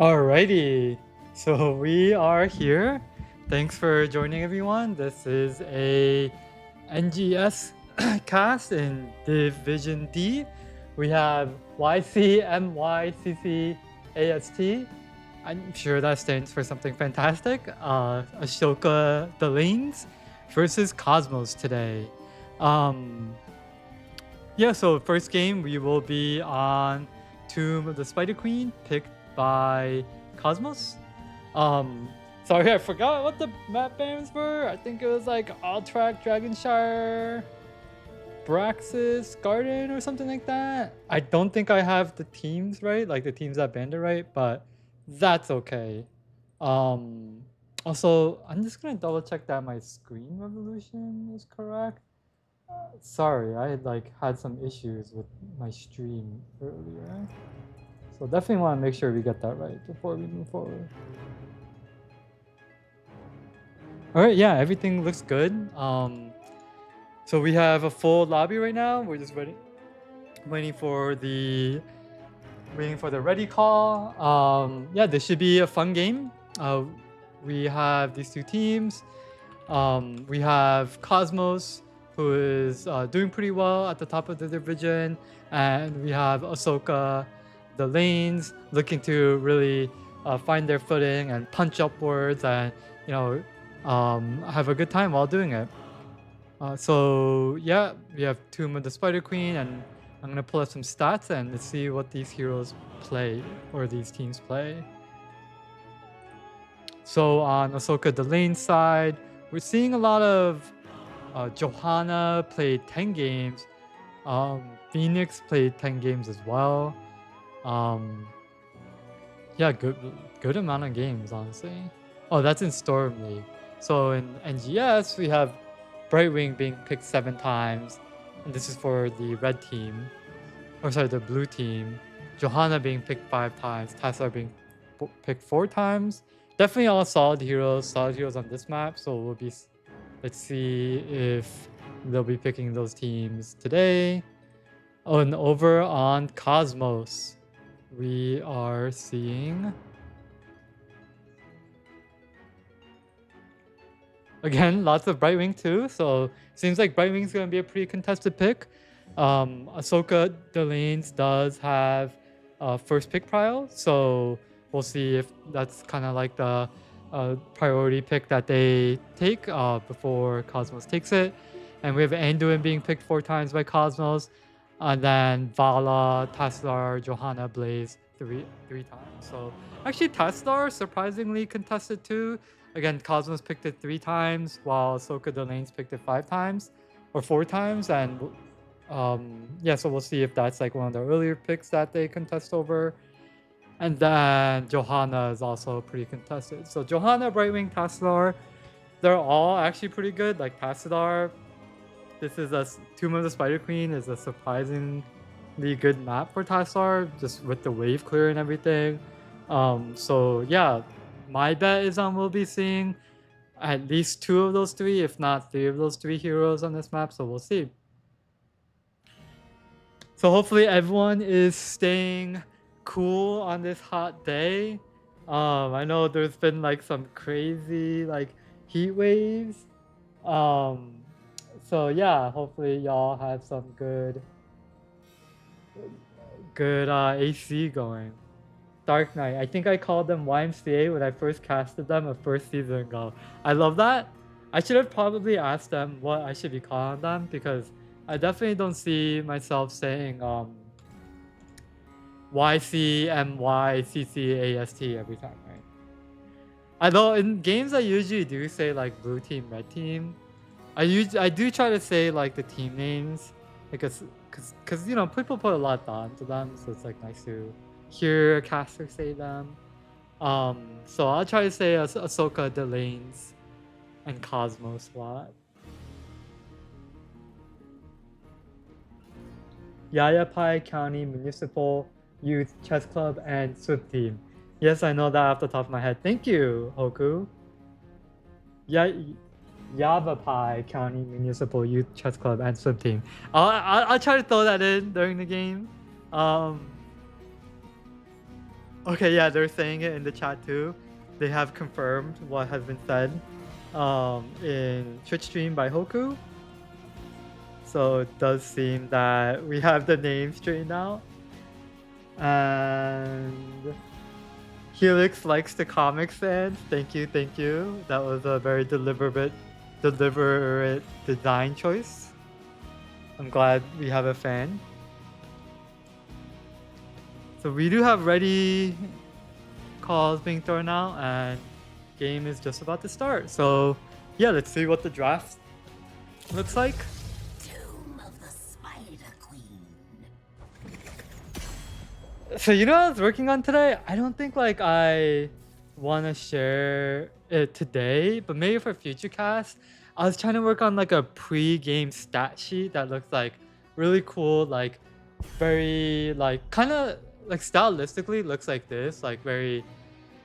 Alrighty, so we are here. Thanks for joining, everyone. This is a NGS cast in Division D. We have YCMYCCAST. I'm sure that stands for something fantastic. Ashoka the Lanes versus Cosmos today. Um, yeah, so first game we will be on Tomb of the Spider Queen, picked by Cosmos. Sorry, I forgot what the map names were. I think it was like Altrak, Dragonshire, Braxis, Garden, or something like that. I don't think I have the teams right, like the teams that Bandit right, but that's okay. Um, Also, I'm just gonna double check that my screen resolution is correct. Sorry, I had some issues with my stream earlier. So definitely want to make sure we get that right before we move forward. All right, yeah, everything looks good. So we have a full lobby right now. We're just waiting for the ready call. Yeah, this should be a fun game. We have these two teams. We have Cosmos, who is doing pretty well at the top of the division, and we have Ahsoka, the lanes, looking to really find their footing and punch upwards, and have a good time while doing it. So yeah, we have Tomb of the Spider Queen, and I'm gonna pull up some stats and let's see what these heroes play or these teams play. So on Ahsoka the lane side, we're seeing a lot of Johanna played 10 games. Phoenix played 10 games as well. Yeah, good amount of games, honestly. Oh, that's in Storm League. So in NGS, we have Brightwing being picked 7 times, and this is for the red team, or sorry, the blue team. Johanna being picked 5 times, Tassar being picked 4 times. Definitely all solid heroes on this map. So let's see if they'll be picking those teams today. Oh, and over on Cosmos, we are seeing again lots of Brightwing too. So seems like Brightwing's gonna be a pretty contested pick. Ahsoka Delanes does have first pick pile, so we'll see if that's kind of like the priority pick that they take before Cosmos takes it. And we have Anduin being picked 4 times by Cosmos, and then Vala, Taslar, Johanna, Blaze three times. So actually Taslar surprisingly contested too. Again, Cosmos picked it 3 times, while Ahsoka Delanes picked it 5 times or 4 times, and yeah, so we'll see if that's like one of the earlier picks that they contest over. And then Johanna is also pretty contested. So Johanna, Brightwing, Tassadar, they're all actually pretty good. Like Tassadar, this is a Tomb of the Spider Queen is a surprisingly good map for Tassadar, just with the wave clear and everything. So yeah, my bet is we'll be seeing at least 2 of those 3, if not 3 of those 3 heroes on this map. So we'll see. So hopefully everyone is staying cool on this hot day. I know there's been like some crazy like heat waves. So yeah, hopefully y'all have some good AC going. Dark Knight. I think I called them YMCA when I first casted them a first season ago. I love that. I should have probably asked them what I should be calling them, because I definitely don't see myself saying YCMYCCAST every time, right? Although in games I usually do say like blue team, red team. I do try to say like the team names, because you know people put a lot of thought into them, so it's like nice to hear a caster say them. So I'll try to say Ahsoka, Delanes, and Cosmos a lot. Yayapai County Municipal Youth Chess Club and Swim Team. Yes, I know that off the top of my head. Thank you, Hoku. Yavapai County Municipal Youth Chess Club and Swim Team. I'll try to throw that in during the game. Okay, yeah, they're saying it in the chat too. They have confirmed what has been said in Twitch stream by Hoku. So it does seem that we have the name straightened out. And Helix likes the comic sans. Thank you, thank you. That was a very deliberate design choice. I'm glad we have a fan. So we do have ready calls being thrown out, and game is just about to start. So yeah, let's see what the draft looks like. Tomb of the Spider Queen. So you know what I was working on today? I don't think like I want to share it today, but maybe for future cast. I was trying to work on like a pre-game stat sheet that looks like really cool, like very like kind of like stylistically looks like this, like very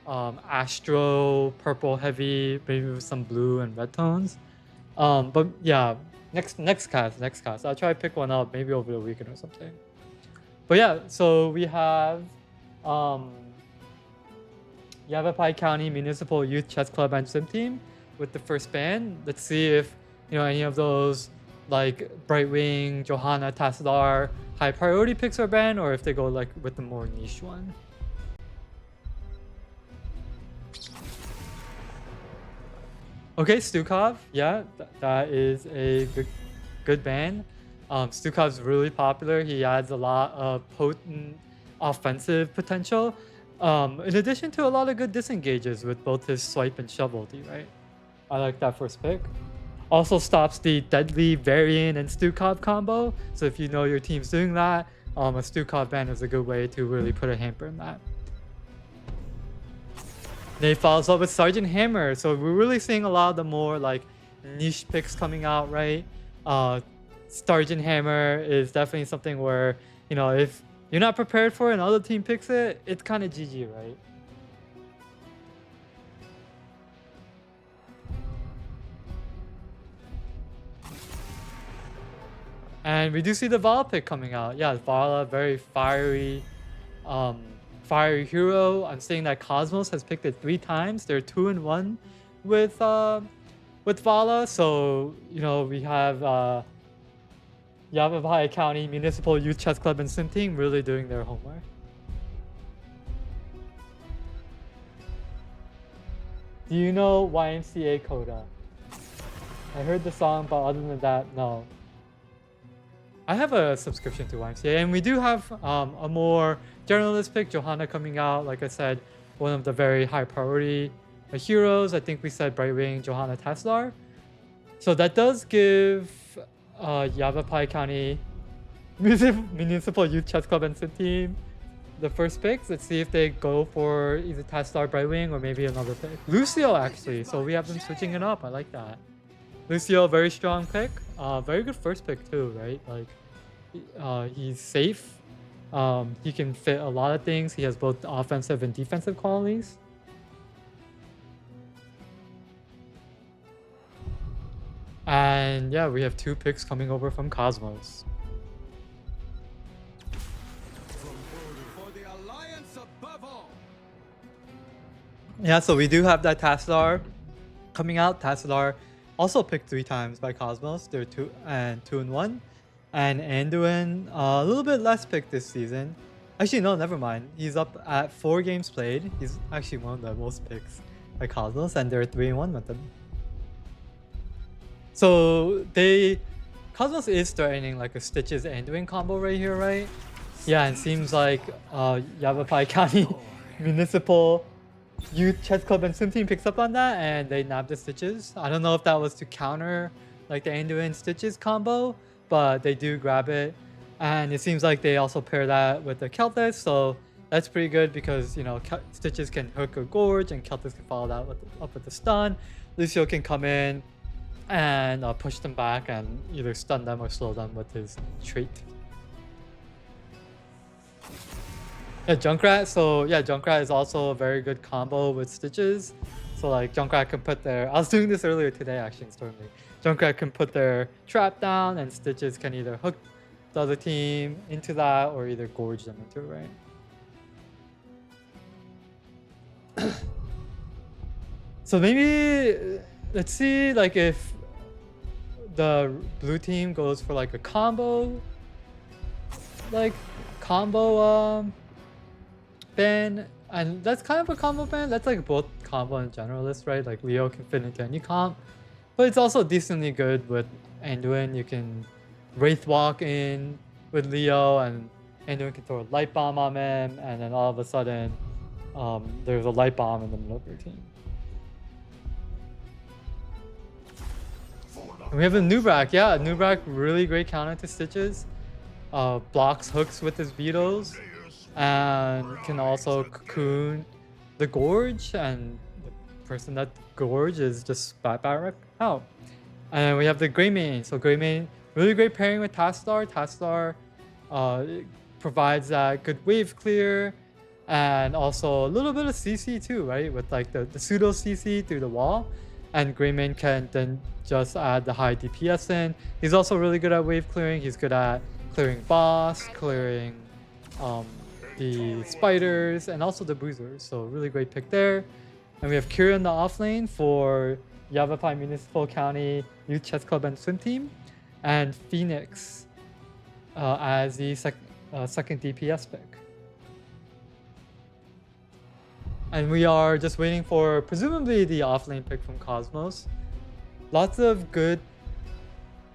astro purple heavy, maybe with some blue and red tones. But yeah, next cast. I'll try to pick one up maybe over the weekend or something. But yeah, so we have Yavapai County Municipal Youth Chess Club and Sim Team with the first band. Let's see if any of those like Brightwing, Johanna, Tassadar high priority picks are banned, or if they go like with the more niche one. Okay, Stukov, yeah, that is a good band. Stukov's really popular. He adds a lot of potent offensive potential. In addition to a lot of good disengages with both his swipe and shovelty, right? I like that first pick. Also stops the deadly Varian and Stukov combo. So if you know your team's doing that, a Stukov ban is a good way to really put a hamper in that. Then he follows up with Sergeant Hammer. So we're really seeing a lot of the more like niche picks coming out, right? Sergeant Hammer is definitely something where, if you're not prepared for it and other team picks it, it's kind of GG, right? And we do see the Vala pick coming out. Yeah, Vala, very fiery hero. I'm saying that Cosmos has picked it 3 times. They're 2-1 with Vala. So, we have Yavapai County Municipal Youth Chess Club and Sim Team really doing their homework. Do you know YMCA Coda? I heard the song, but other than that, no. I have a subscription to YMCA, and we do have a more generalist pick, Johanna, coming out. Like I said, one of the very high priority heroes. I think we said Brightwing, Johanna, Taslar. So that does give Yavapai County Municipal Youth Chess Club and Sim Team the first picks. Let's see if they go for either Taslar, Brightwing, or maybe another pick. Lucio, actually. So we have them switching it up. I like that. Lucio, very strong pick. Very good first pick too, right? Like, he's safe. He can fit a lot of things. He has both offensive and defensive qualities. And yeah, we have 2 picks coming over from Cosmos. Yeah, so we do have that Tassadar coming out. Tassadar also picked 3 times by Cosmos. They're 2-1. And Anduin, a little bit less picked this season. Actually, no, never mind. He's up at 4 games played. He's actually one of the most picks by Cosmos, and they're 3-1 with them. So Cosmos is threatening like a Stitches Anduin combo right here, right? Yeah, and seems like Yavapai County Municipal Youth Chess Club and Sim Team picks up on that, and they nab the Stitches. I don't know if that was to counter like the Anduin Stitches combo, but they do grab it. And it seems like they also pair that with the Keltis, so that's pretty good because, Stitches can hook a Gorge and Keltis can follow that up with the stun. Lucio can come in and push them back and either stun them or slow them with his trait. Yeah, Junkrat. So yeah, Junkrat is also a very good combo with Stitches. So like Junkrat can put their... I was doing this earlier today actually in Stormleague. Junkrat can put their trap down and Stitches can either hook the other team into that or either gorge them into it, right? So maybe let's see like if the blue team goes for like a like combo ban, and that's kind of a combo ban. That's like both combo and generalist, right? Like Leo can fit into any comp, but it's also decently good with Anduin. You can Wraith Walk in with Leo, and Anduin can throw a light bomb on him, and then all of a sudden, there's a light bomb in the middle of your team. And we have a Nubrak, yeah, Nubrak, really great counter to Stitches. Blocks hooks with his beetles, and can also cocoon the Gorge, and the person that Gorge is just spat back out. And we have the Greymane. So Greymane, really great pairing with Tastar. Tastar provides that good wave clear, and also a little bit of CC too, right? With like the pseudo CC through the wall. And Greymane can then just add the high DPS in. He's also really good at wave clearing. He's good at clearing boss, clearing the spiders, and also the boozers. So really great pick there. And we have Kira in the off lane for Yavapai Municipal County Youth Chess Club and Swim Team, and Phoenix as the second DPS pick. And we are just waiting for presumably the offlane pick from Cosmos. Lots of good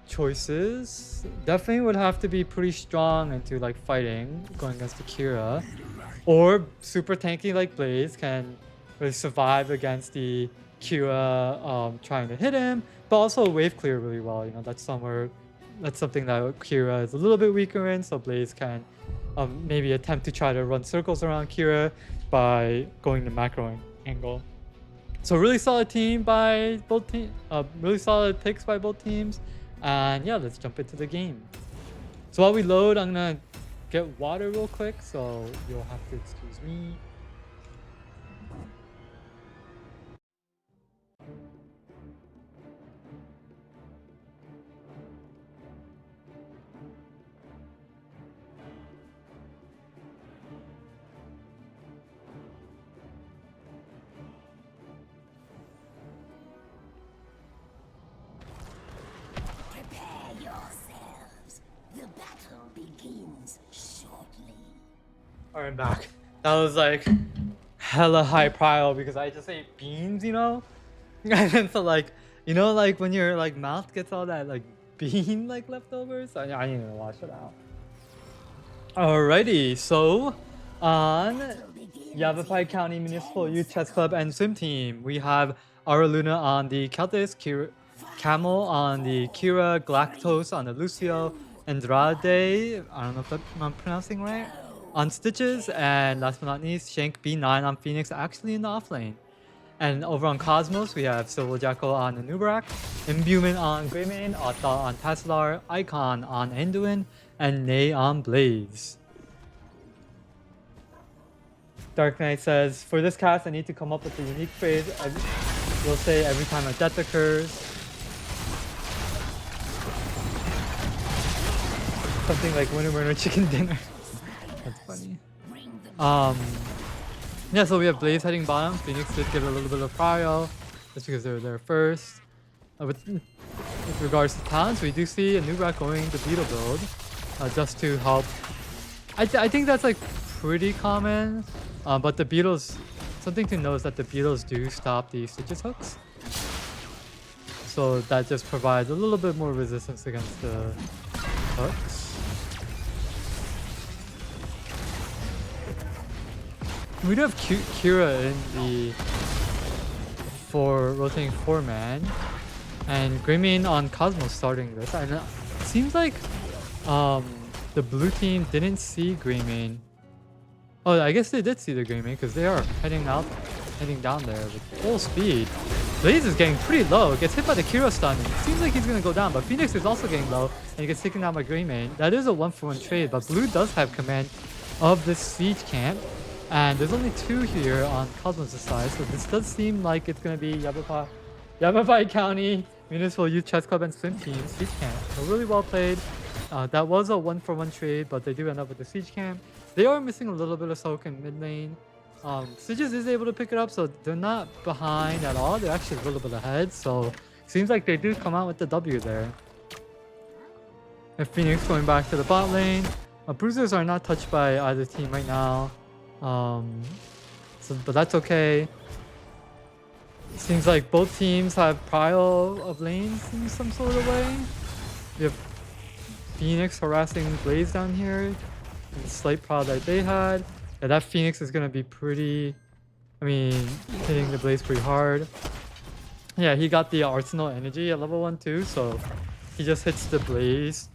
choices. Definitely would have to be pretty strong into like fighting going against the Kira, or super tanky like Blaze can really survive against the Kira trying to hit him, but also wave clear really well. You know, that's something that Kira is a little bit weaker in, so Blaze can maybe attempt to try to run circles around Kira by going the macro angle. So really solid team by both teams, really solid picks by both teams. And yeah, let's jump into the game. So while we load, I'm gonna get water real quick, so you'll have to excuse me. Prepare yourselves. The battle begins shortly. Alright, I'm back. That was like hella high prio because I just ate beans, you know? And then so like, you know, like when your like mouth gets all that like bean like leftovers? I need to wash it out. Alrighty, so on Yavapai County Municipal Youth Chess Club and Swim Team, we have Araluna on the Celtis, Camel on the Kira, Galactos on the Lucio, Andrade, I don't know if I'm pronouncing right, on Stitches, and last but not least, Shank B9 on Phoenix, actually in the offlane. And over on Cosmos, we have Silver Jackal on the Nubrak, Imbuement on Greymane, Atta on Taslar, Icon on Anduin, and Nay on Blaze. Dark Knight says, for this cast, I need to come up with a unique phrase. I will say every time a death occurs. Something like winner winner chicken dinner. That's funny. Yeah, so we have Blaze heading bottom. Phoenix did get a little bit of prio just because they were there first. With regards to talents, we do see a Nubrak going the Beetle build just to help. I think that's like pretty common, but the Beetles, something to know is that the Beetles do stop the Stitches hooks. So that just provides a little bit more resistance against the hooks. We do have Kira in the rotating 4-man, and Greymane on Cosmos starting this. And it seems like the blue team didn't see Greymane. Oh, I guess they did see the Greymane because they are heading down there with full speed. Blaze is getting pretty low. Gets hit by the Kira stun. It seems like he's gonna go down, but Phoenix is also getting low, and he gets taken down by Greymane. That is a 1-for-1 trade, but blue does have command of this siege camp. And there's only 2 here on Cosmos' side, so this does seem like it's going to be Yavapai County Municipal Youth Chess Club and Swim Team Siege Camp. So really well played. That was a 1-for-1 trade, but they do end up with the Siege Camp. They are missing a little bit of soak in mid lane, Stitches is able to pick it up, so they're not behind at all. They're actually a little bit ahead, so seems like they do come out with the W there. And Phoenix going back to the bot lane. Bruisers are not touched by either team right now, but that's okay. Seems like both teams have prio of lanes in some sort of way. We have Phoenix harassing Blaze down here. And the slight prio that they had. Yeah, that Phoenix is going to be pretty... I mean, hitting the Blaze pretty hard. Yeah, he got the Arsenal energy at level 1 too, so he just hits the Blaze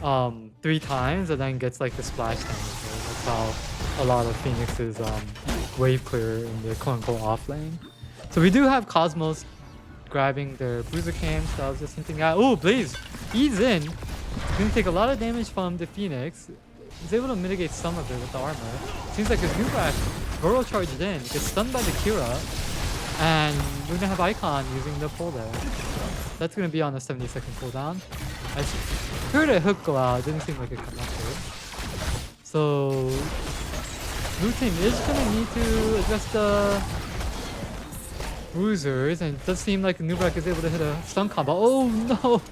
3 times and then gets like the splash damage. Right? That's how a lot of Phoenix's wave clear in the quote-unquote off lane. So we do have Cosmos grabbing their bruiser camps that I was just hinting at. Oh, Blaze ease in. He's gonna take a lot of damage from the Phoenix. He's able to mitigate some of it with the armor. Seems like his Nubrak burrow charged in, gets stunned by the Kira, and we're gonna have Icon using the pull there. That's gonna be on a 70-second cooldown. I heard a hook go out, it didn't seem like it connected. So blue team is gonna need to address the bruisers, and it does seem like Nubrak is able to hit a stun combo. Oh no!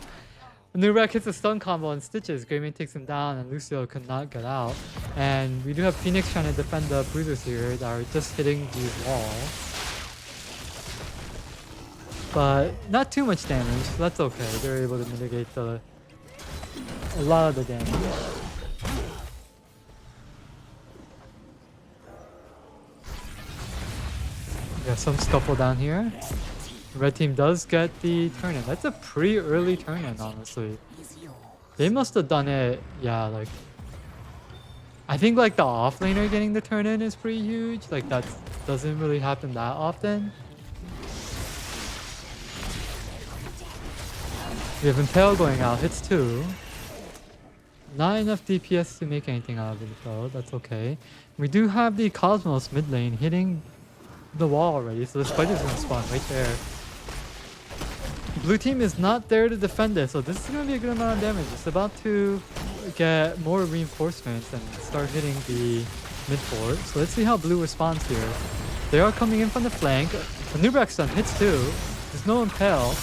Nubrak hits a stun combo on Stitches. Greymane takes him down, and Lucio could not get out. And we do have Phoenix trying to defend the bruisers here that are just hitting these walls. But not too much damage, so that's okay. They're able to mitigate a lot of the damage. Got some scuffle down here. The red team does get the turn-in. That's a pretty early turn-in, honestly. They must have done it, yeah, like... I think like the offlaner getting the turn-in is pretty huge. Like that doesn't really happen that often. We have Impale going out, hits 2. Not enough DPS to make anything out of it though, that's okay. We do have the Cosmos mid lane hitting the wall already, so the spider's gonna spawn right there. Blue team is not there to defend it, so this is gonna be a good amount of damage. It's about to get more reinforcements and start hitting the mid fort. So let's see how blue responds here. They are coming in from the flank. The Nubrak stun hits 2. There's no Impale.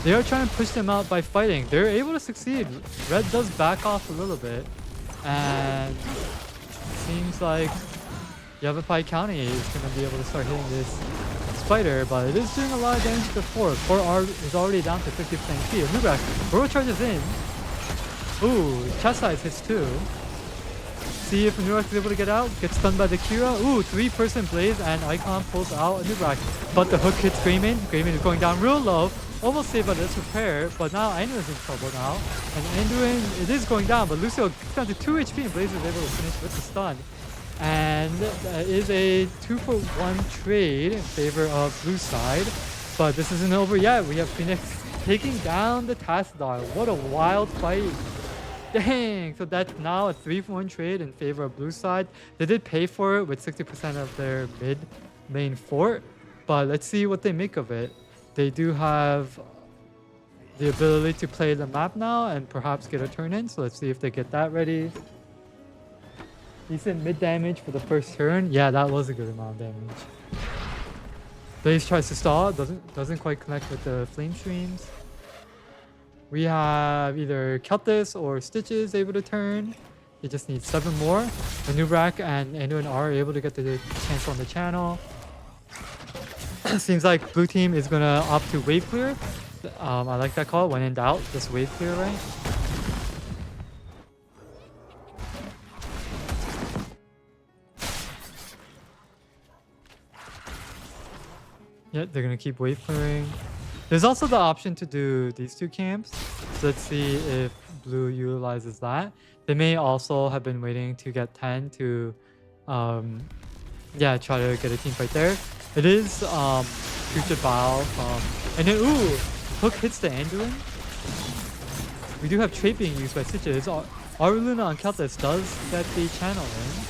They are trying to push them out by fighting. They're able to succeed. Red does back off a little bit, and it seems like Yavapai County is going to be able to start hitting this spider, but it is doing a lot of damage before. Core R is already down to 50% HP. Nubrak, burrow charges in. Ooh, Chastise hits 2. See if Nubrak is able to get out. Gets stunned by the Kira. Ooh, 3-person Blaze, and Icon pulls out a Nubrak. But the hook hits Greymane. Greymane is going down real low. Almost saved by this repair, but now Anduin is in trouble now. And Anduin, it is going down, but Lucio gets down to 2 HP, and Blaze is able to finish with the stun. And that is a 2-for-1 trade in favor of blue side. But this isn't over yet. We have Phoenix taking down the Tassadar. What a wild fight. Dang! So that's now a 3-for-1 trade in favor of blue side. They did pay for it with 60% of their mid main fort. But let's see what they make of it. They do have the ability to play the map now and perhaps get a turn in. So let's see if they get that ready. Decent mid damage for the first turn. Yeah, that was a good amount of damage. Blaze tries to stall. Doesn't quite connect with the flame streams. We have either Keltis or Stitches able to turn. They just need 7 more. The Nubrak and Anduin are able to get the chance on the channel. Seems like blue team is gonna opt to wave clear. I like that call. When in doubt, just wave clear, right? Yeah, they're gonna keep wave clearing. There's also the option to do these 2 camps. So let's see if blue utilizes that. They may also have been waiting to get 10 to, yeah, try to get a team fight there. It is future Bao and then ooh, hook hits the Anduin. We do have trait being used by Stitches. Aruluna on Keltis does get the channel in,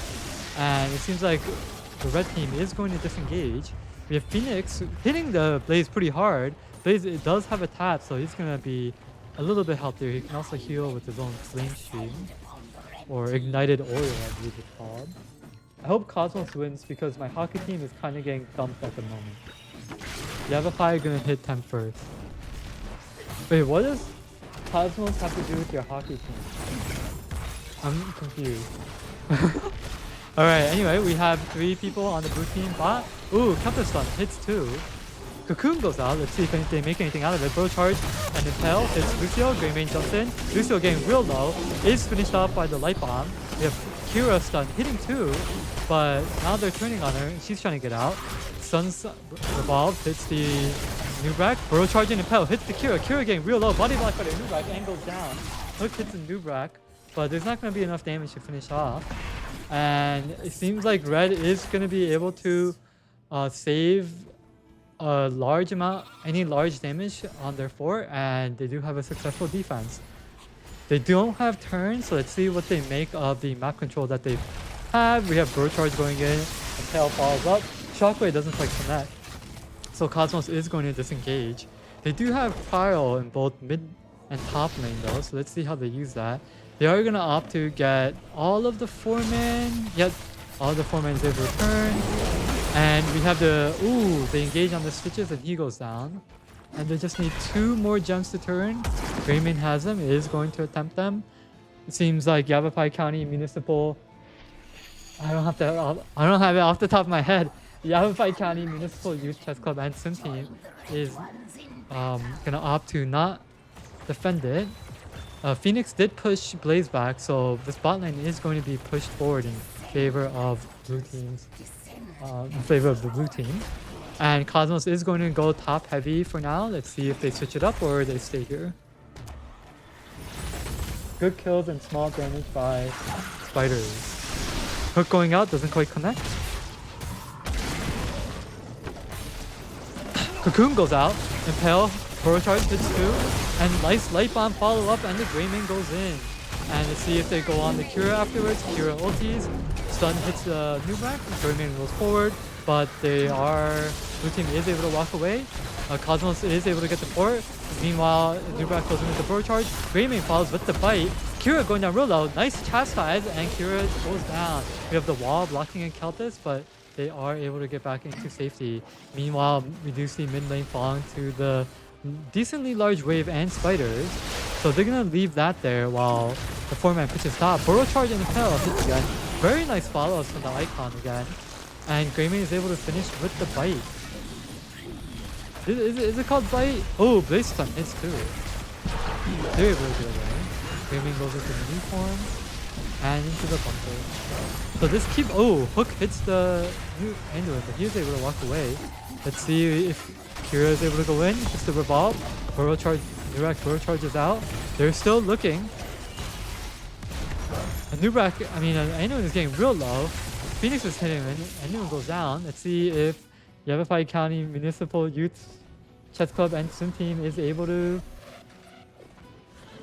and it seems like the red team is going to disengage. We have Phoenix hitting the Blaze pretty hard. Blaze it does have a tap, so he's gonna be a little bit healthier. He can also heal with his own flame stream or ignited oil, I believe it's called. I hope Cosmos wins because my hockey team is kind of getting dumped at the moment. Yavafai gonna hit 10 first. Wait, what does Cosmos have to do with your hockey team? I'm confused. Alright, anyway, we have 3 people on the blue team bot. Ooh, counter stun hits 2. Cocoon goes out. Let's see if they make anything out of it. Bro charge and Impale hits Lucio. Greymane jumps in. Lucio getting real low. Is finished off by the light bomb. We have Kira stun hitting 2, but now they're turning on her. She's trying to get out. Sun's revolve hits the Nubrak. Bro charging Impale hits the Kira. Kira getting real low. Body block by the Nubrak. Angles down. Hook hits the Nubrak, but there's not going to be enough damage to finish off. And it seems like Red is going to be able to save a large amount, any large damage on their fort, and they do have a successful defense. They don't have turns, so let's see what they make of the map control that they have. We have Bro Charge going in, and Tail follows up. Shockwave doesn't quite connect, so Cosmos is going to disengage. They do have Pyro in both mid and top lane though, so let's see how they use that. They are going to opt to get all of the 4-man, yet all of the 4-man is able to return. And we have the, ooh, they engage on the switches and he goes down. And they just need 2 more gems to turn. Greymane has them, is going to attempt them. It seems like Yavapai County Municipal, I don't have it off the top of my head. Yavapai County Municipal Youth Chess Club and Sim Team is gonna opt to not defend it. Phoenix did push Blaze back, so this bot lane is going to be pushed forward in favor of blue teams. In favor of the blue team. And Cosmos is going to go top heavy for now. Let's see if they switch it up or they stay here. Good kills and small damage by spiders. Hook going out, doesn't quite connect. Cocoon goes out. Impale, Bro Charge hits 2. And Light Bomb follow up and the Greymane goes in. And let's see if they go on the Kira afterwards. Kira ultis. Stun hits the Nubrak. Greymane goes forward, but blue team is able to walk away. Cosmos is able to get the fort. Meanwhile, Nubrak goes in with the Bro Charge. Greymane follows with the bite. Kira going down real low. Nice chastise, and Kira goes down. We have the wall blocking in Keltis, but they are able to get back into safety. Meanwhile, we do see mid lane falling to the decently large wave and spiders. So they're gonna leave that there while the 4-man pitches top. Burrow Charge and Impale hits again. Very nice follow-ups from the icon again. And Greymane is able to finish with the bite. Is it called bite? Oh, Blaze Stun hits too. They're able to get away. Greymane goes into the new form and into the bunker. So this Hook hits the new Anduin, but he was able to walk away. Let's see if Kira is able to go in. Just the revolve. Burrow Charge, direct Burrow Charge is out. They're still looking. Anduin is getting real low. Phoenix is hitting him, and Anduin goes down. Let's see if Yavapai County Municipal Youth Chess Club and Sim Team is able to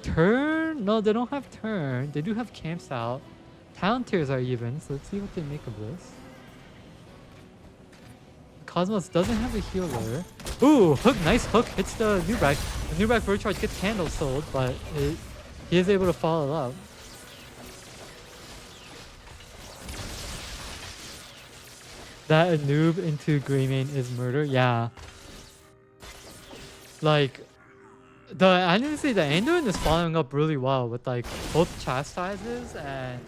turn. No, they don't have turn. They do have camps out. Talent tiers are even, so let's see what they make of this. Cosmos doesn't have a healer. Ooh, nice hook hits the Nubrak. The Nubrak Bird Charge gets candles sold, but he is able to follow up. That a noob into Greymane is murder. Yeah. Like, I didn't say the Anduin is following up really well with like both chastises and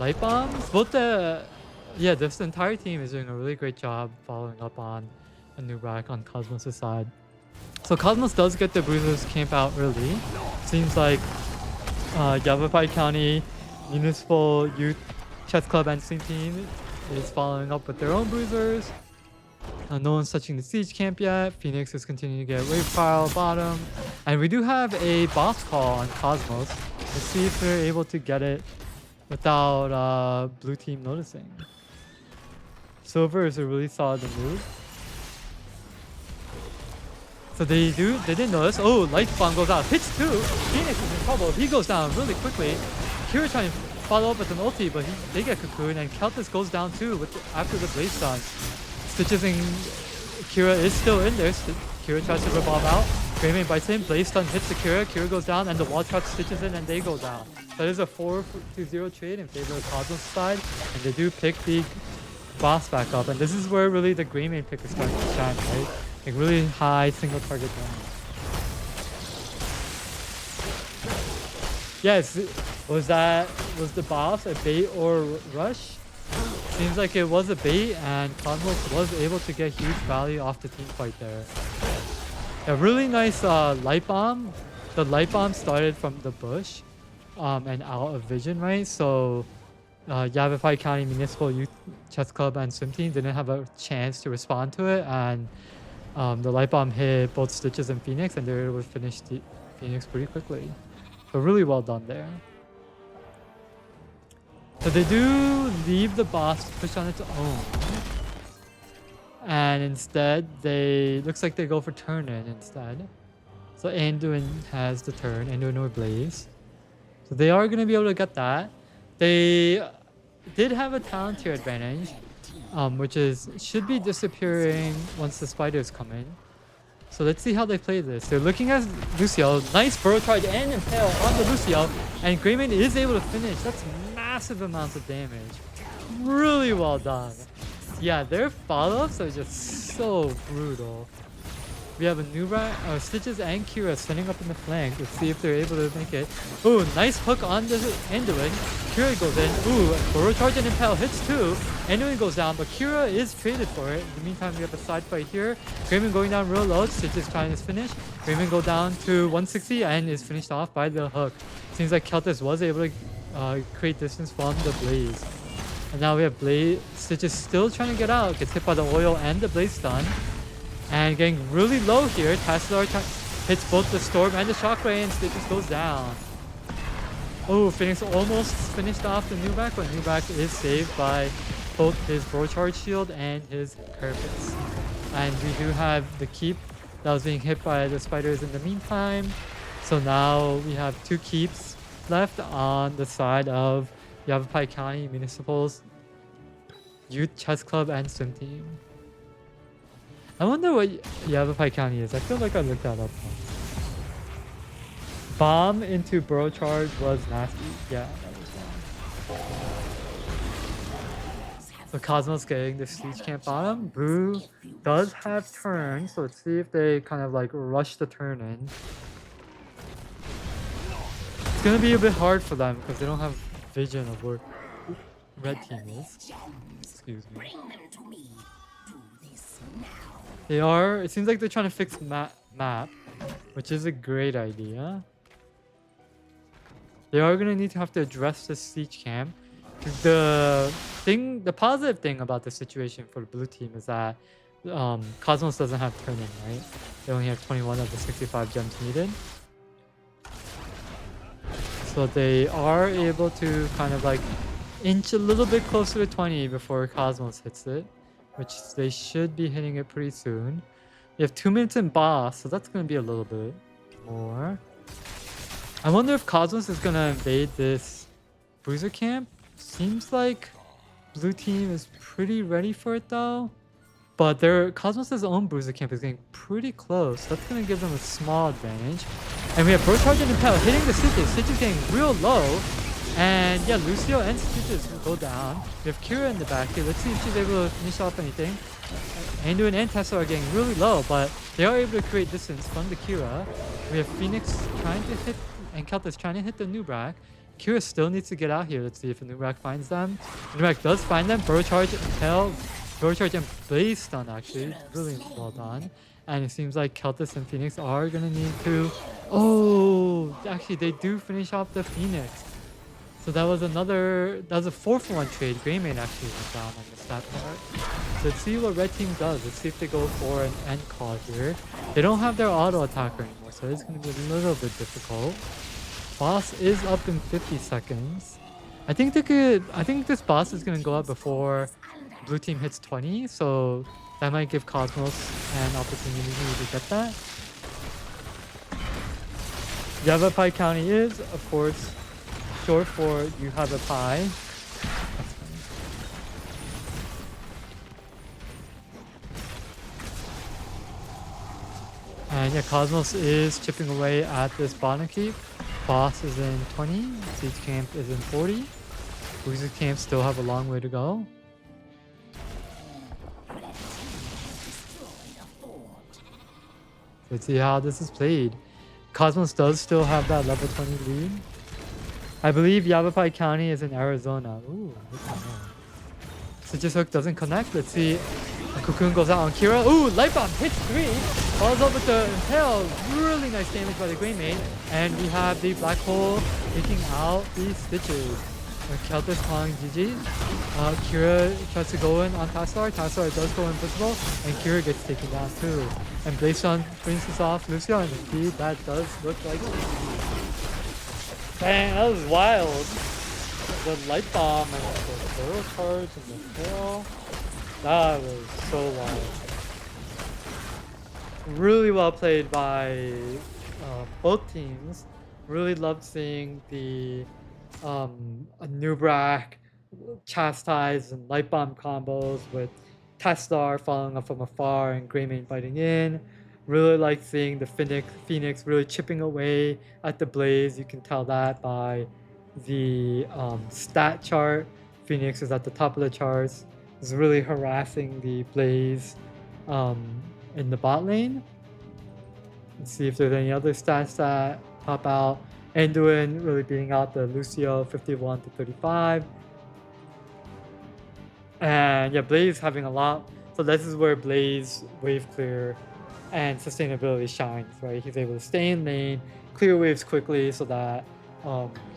light bombs. This entire team is doing a really great job following up on a Nubrak on Cosmos' side. So Cosmos does get the bruisers camp out early. Seems like Yavapai County Municipal Youth Chess Club and Sim Team is following up with their own bruisers. No one's touching the siege camp yet. Phoenix is continuing to get wave pile bottom. And we do have a boss call on Cosmos. Let's see if they're able to get it without blue team noticing. Silver is a really solid move. So they didn't notice. Oh, light bomb goes out. Hits 2. Phoenix is in trouble. He goes down really quickly. Kira trying to follow up with an ulti, but they get cocoon, and Keltis goes down too after the blaze stun. Stitches and Kira is still in there. Kira tries to revolve out. Greymane bites in, Blaze Stun hits the Kira, Kira goes down, and the wall trap stitches in and they go down. So that is a 4-0 trade in favor of Cosmos' side, and they do pick the boss back up. And this is where really the Greymane pick is starting to shine, right? Like really high single target damage. Yes, was the boss a bait or rush? Seems like it was a bait, and Cosmos was able to get huge value off the team fight there. A really nice light bomb. The light bomb started from the bush and out of vision, right? So Yavapai County Municipal Youth Chess Club and swim team didn't have a chance to respond to it, and the light bomb hit both Stitches and Phoenix, and they were able to finish the Phoenix pretty quickly. So really well done there. So they do leave the boss to push on its own. And instead, looks like they go for turn-in instead. So Anduin has the turn, Anduin or Blaze. So they are going to be able to get that. They did have a talent tier advantage, which should be disappearing once the spiders come in. So let's see how they play this. They're looking at Lucio. Nice burrow charge and impale on the Lucio. And Greymane is able to finish. That's massive amounts of damage. Really well done. Yeah, their follow-ups are just so brutal. We have a new Stitches and Kira setting up in the flank. Let's see if they're able to make it. Ooh, nice hook on the Anduin. Kira goes in. Ooh, burrow charge and impale hits too. Anduin goes down, but Kira is traded for it. In the meantime, we have a side fight here. Greymane going down real low. Stitches trying his finish. Greymane go down to 160 and is finished off by the hook. Seems like Keltis was able to create distance from the Blaze. And now we have Stitches still trying to get out. Gets hit by the oil and the Blaze stun. And getting really low here. Tassadar hits both the Storm and the Shockwave, and Stitches goes down. Oh, Phoenix almost finished off the Nubak, but Nubak is saved by both his Burrow Charge Shield and his Carapace. And we do have the keep that was being hit by the spiders in the meantime. So now we have 2 keeps left on the side of Yavapai County Municipal's Youth Chess Club and swim team. I wonder what Yavapai County is. I feel like I looked that up. Bomb into Burrow Charge was nasty. Yeah, that was wrong. So Cosmos getting the siege camp bottom. Boo does have turn, so let's see if they kind of like rush the turn in. It's gonna be a bit hard for them because they don't have vision of where red team is. Excuse me. They are. It seems like they're trying to fix map, which is a great idea. They are gonna need to have to address this siege camp. The positive thing about the situation for the blue team is that Cosmos doesn't have turn-in, right? They only have 21 of the 65 gems needed. So they are able to kind of like inch a little bit closer to 20 before Cosmos hits it, which they should be hitting it pretty soon. You have 2 minutes in boss, so that's going to be a little bit more. I wonder if Cosmos is going to invade this bruiser camp. Seems like blue team is pretty ready for it though. But Cosmos' own bruiser camp is getting pretty close. That's going to give them a small advantage. And we have Burrow Charge and Impel hitting the Stitches. Stitches getting real low. And yeah, Lucio and Stitches go down. We have Kira in the back here. Let's see if she's able to finish off anything. Anduin and Tessa are getting really low, but they are able to create distance from the Kira. We have Phoenix trying to hit, and Keltis trying to hit the Nubrak. Kira still needs to get out here. Let's see if the Nubrak finds them. Nubrak does find them. Burrow Charge, Impel, Burrow Charge and Blaze stun actually. Really well done. And it seems like Keltis and Phoenix are going to need to... Oh, actually they do finish off the Phoenix. So that was a 4-for-1 trade. Greymane actually went down on the stat part. So let's see what red team does. Let's see if they go for an end call here. They don't have their auto attacker anymore, so it's going to be a little bit difficult. Boss is up in 50 seconds. I think this boss is going to go up before blue team hits 20, so that might give Cosmos an opportunity to get that. Yavapai County is, of course, short for you have a pie. And yeah, Cosmos is chipping away at this bottom keep. Boss is in 20. Siege Camp is in 40. Wizard Camp still have a long way to go. Let's see how this is played. Cosmos does still have that level 20 lead. I believe Yavapai County is in Arizona. Ooh, good to know. Citrus Hook doesn't connect. Let's see. A Cocoon goes out on Kira. Ooh, Light Bomb hits 3. Follows up with the Impale. Really nice damage by the Grey Mane. And we have the Black Hole taking out the Stitches. Keltis calling GG. Kira tries to go in on Tassar. Tassar does go invisible. And Kira gets taken down too. And Blason brings this off Lucio. And indeed, that does look like dang, that was wild. The Light Bomb and the Barrel Charge and the Hail. That was so wild. Really well played by both teams. Really loved seeing the Nubrak chastise and Light Bomb combos with Testar following up from afar and Greymane fighting in. Really like seeing the Phoenix really chipping away at the Blaze. You can tell that by the stat chart. Phoenix is at the top of the charts. Is really harassing the Blaze in the bot lane. Let's see if there's any other stats that pop out. Anduin really beating out the Lucio 51 to 35. And yeah, Blaze having a lot. So this is where Blaze wave clear and sustainability shines, right? He's able to stay in lane, clear waves quickly so that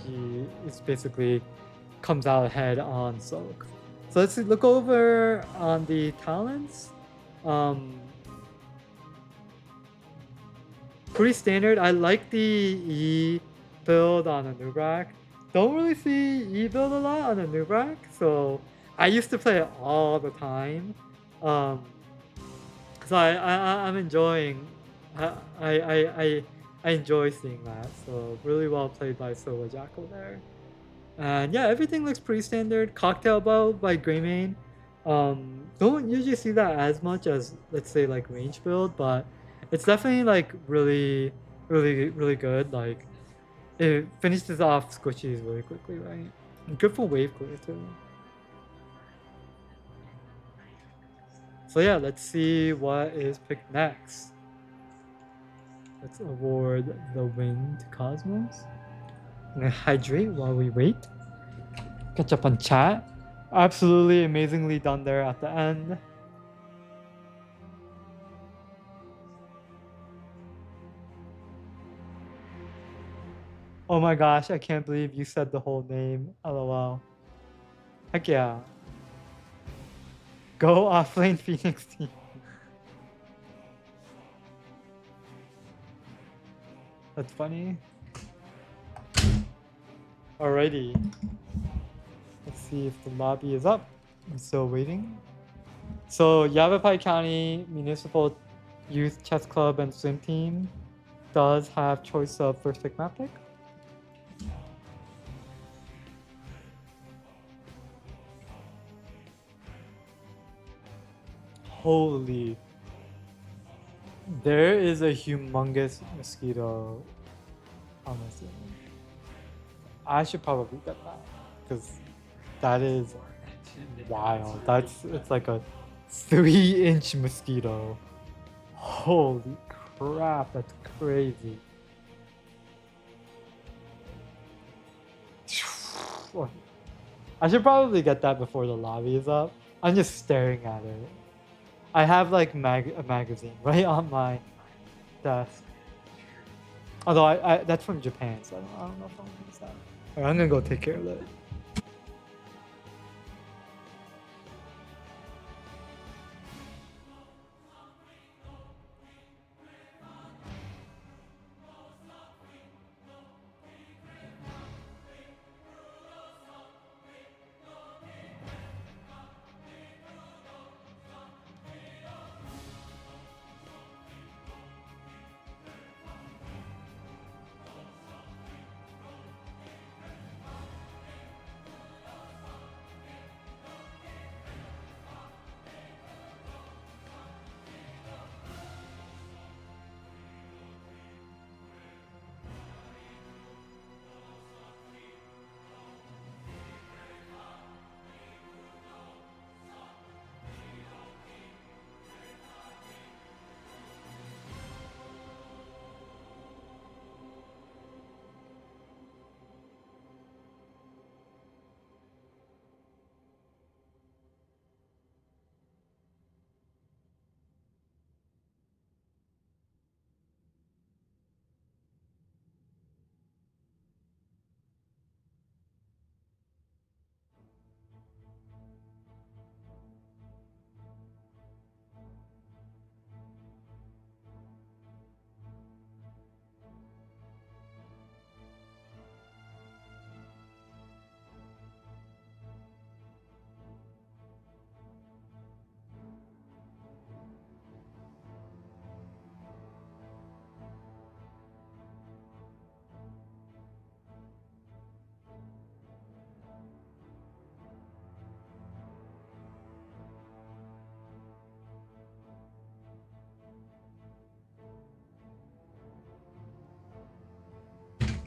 he is basically comes out ahead on Soak. So let's look over on the talents. Pretty standard. I like the E build on a Nubrak. Don't really see E build a lot on a Nubrak, so I used to play it all the time. So I'm enjoying. I enjoy seeing that. So really well played by Silva Jackal there. And yeah, everything looks pretty standard. Cocktail Bow by Greymane. Don't usually see that as much as, let's say, like range build, but it's definitely like really good. Like it finishes off squishies really quickly, right? And good for wave clear too. So yeah, let's see what is picked next. Let's award the win to Cosmos. I'm gonna hydrate while we wait. Catch up on chat. Absolutely amazingly done there at the end. Oh my gosh, I can't believe you said the whole name. LOL. Heck yeah. Go offlane Phoenix team. That's funny. Alrighty. Let's see if the lobby is up. I'm still waiting. So Yavapai County Municipal Youth Chess Club and Swim Team does have choice of first pick map pick. Holy. There is a humongous mosquito on this thing. I should probably get that because that is wild. It's like a 3-inch mosquito. Holy crap, that's crazy. I should probably get that before the lobby is up. I'm just staring at it. I have like a magazine right on my desk. Although I that's from Japan, so I don't know if I'm gonna use that. Alright, I'm gonna go take care of it.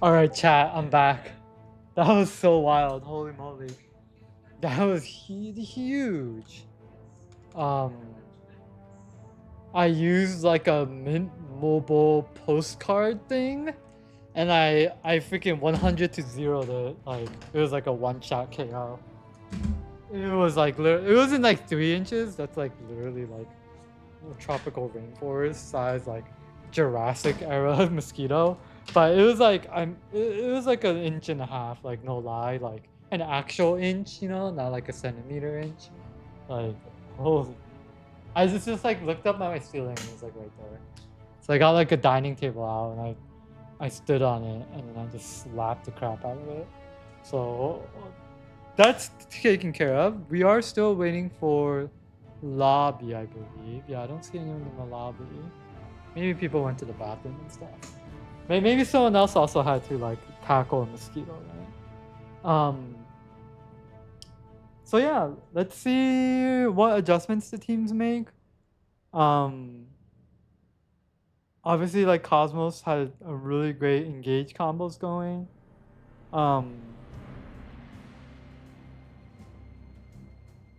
All right, chat, I'm back. That was so wild. Holy moly. That was huge. Um, I used like a Mint Mobile postcard thing, and I freaking 100 to 0 the like it was like a one shot KO. It was like it wasn't like 3 inches. That's like literally like a tropical rainforest size like Jurassic era mosquito. But it was like it was like an inch and a half, like no lie, like an actual inch, you know, not like a centimeter inch. Like holy, I just like looked up at my ceiling and it was like right there. So I got like a dining table out and I stood on it and then I just slapped the crap out of it. So that's taken care of. We are still waiting for lobby, I believe. Yeah, I don't see anyone in the lobby. Maybe people went to the bathroom and stuff. Maybe someone else also had to like tackle a mosquito, right? So yeah, let's see what adjustments the teams make. Um, Obviously, like Cosmos had a really great engage combos going. Um,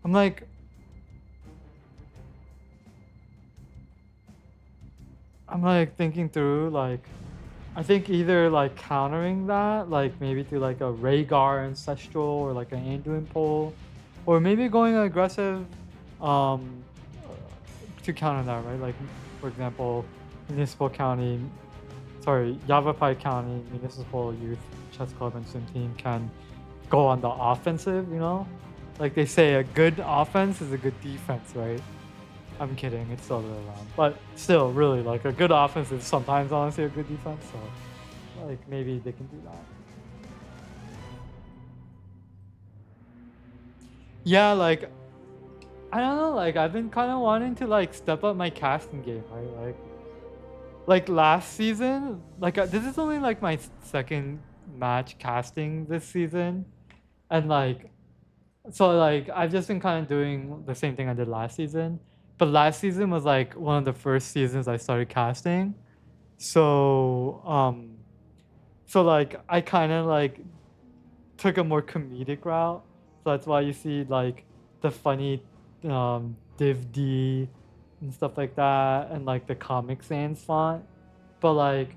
I'm like, thinking through like, I think either like countering that, like maybe through like a Rhaegar Ancestral or like an Anduin pull, or maybe going aggressive, um, to counter that, right? Like, for example, Municipal County, sorry, Yavapai County Municipal Youth Chess Club and Swim Team can go on the offensive, you know? Like they say, a good offense is a good defense, right? I'm kidding, it's the other way around. But still, really, like a good offense is sometimes honestly a good defense, so like maybe they can do that. Yeah, like I don't know, like I've been kind of wanting to like step up my casting game, right? Like last season, like this is only like my second match casting this season, and like so like I've just been kind of doing the same thing I did last season, but last season was like one of the first seasons I started casting, so so like I kind of like took a more comedic route, so that's why you see like the funny div D and stuff like that, and like the Comic Sans font, but like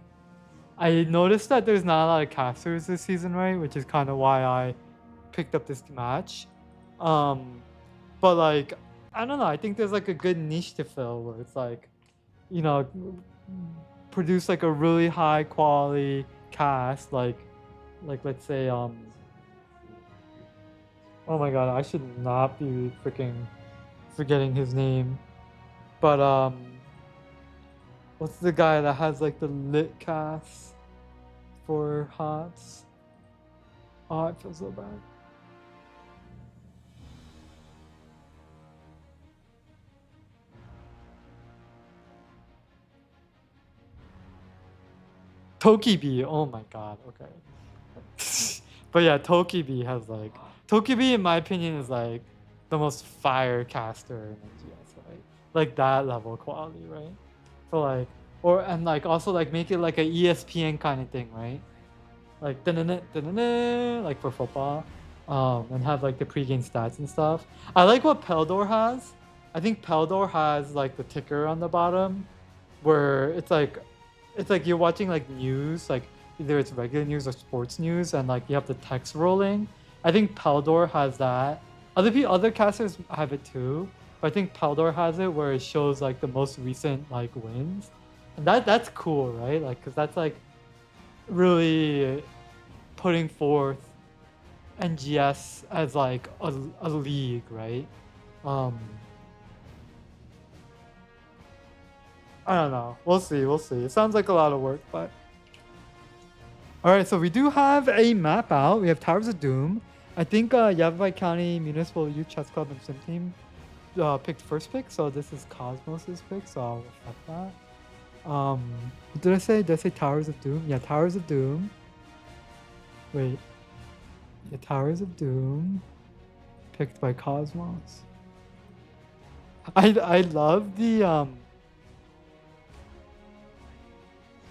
I noticed that there's not a lot of casters this season, right? Which is kind of why I picked up this match. Um, but like, I don't know. I think there's like a good niche to fill where it's like, you know, produce like a really high quality cast, like let's say, oh my god, I should not be freaking forgetting his name, but what's the guy that has like the lit cast for HOTS? Oh, I feel so bad. Tokibi, oh my god, okay. But yeah, Tokibi has like Tokibi in my opinion is like the most fire caster in NGS, right? Like that level quality, right? So like or and like also like make it like a ESPN kind of thing, right? Like like for football. And have like the pregame stats and stuff. I like what Peldor has. I think Peldor has like the ticker on the bottom where it's like you're watching like news, like either it's regular news or sports news, and like you have the text rolling. I think Peldor has that. Other casters have it too, but I think Peldor has it where it shows like the most recent like wins, and that's cool, right? Like, cause that's like really putting forth NGS as like a league, right? Um, I don't know. We'll see. We'll see. It sounds like a lot of work, but all right. So we do have a map out. We have Towers of Doom. I think Yavapai County Municipal Youth Chess Club and Sim Team picked first pick, so this is Cosmos's pick. So I'll reflect that. What did I say? Did I say Towers of Doom? Yeah, Towers of Doom. Wait. The Towers of Doom, picked by Cosmos. I love the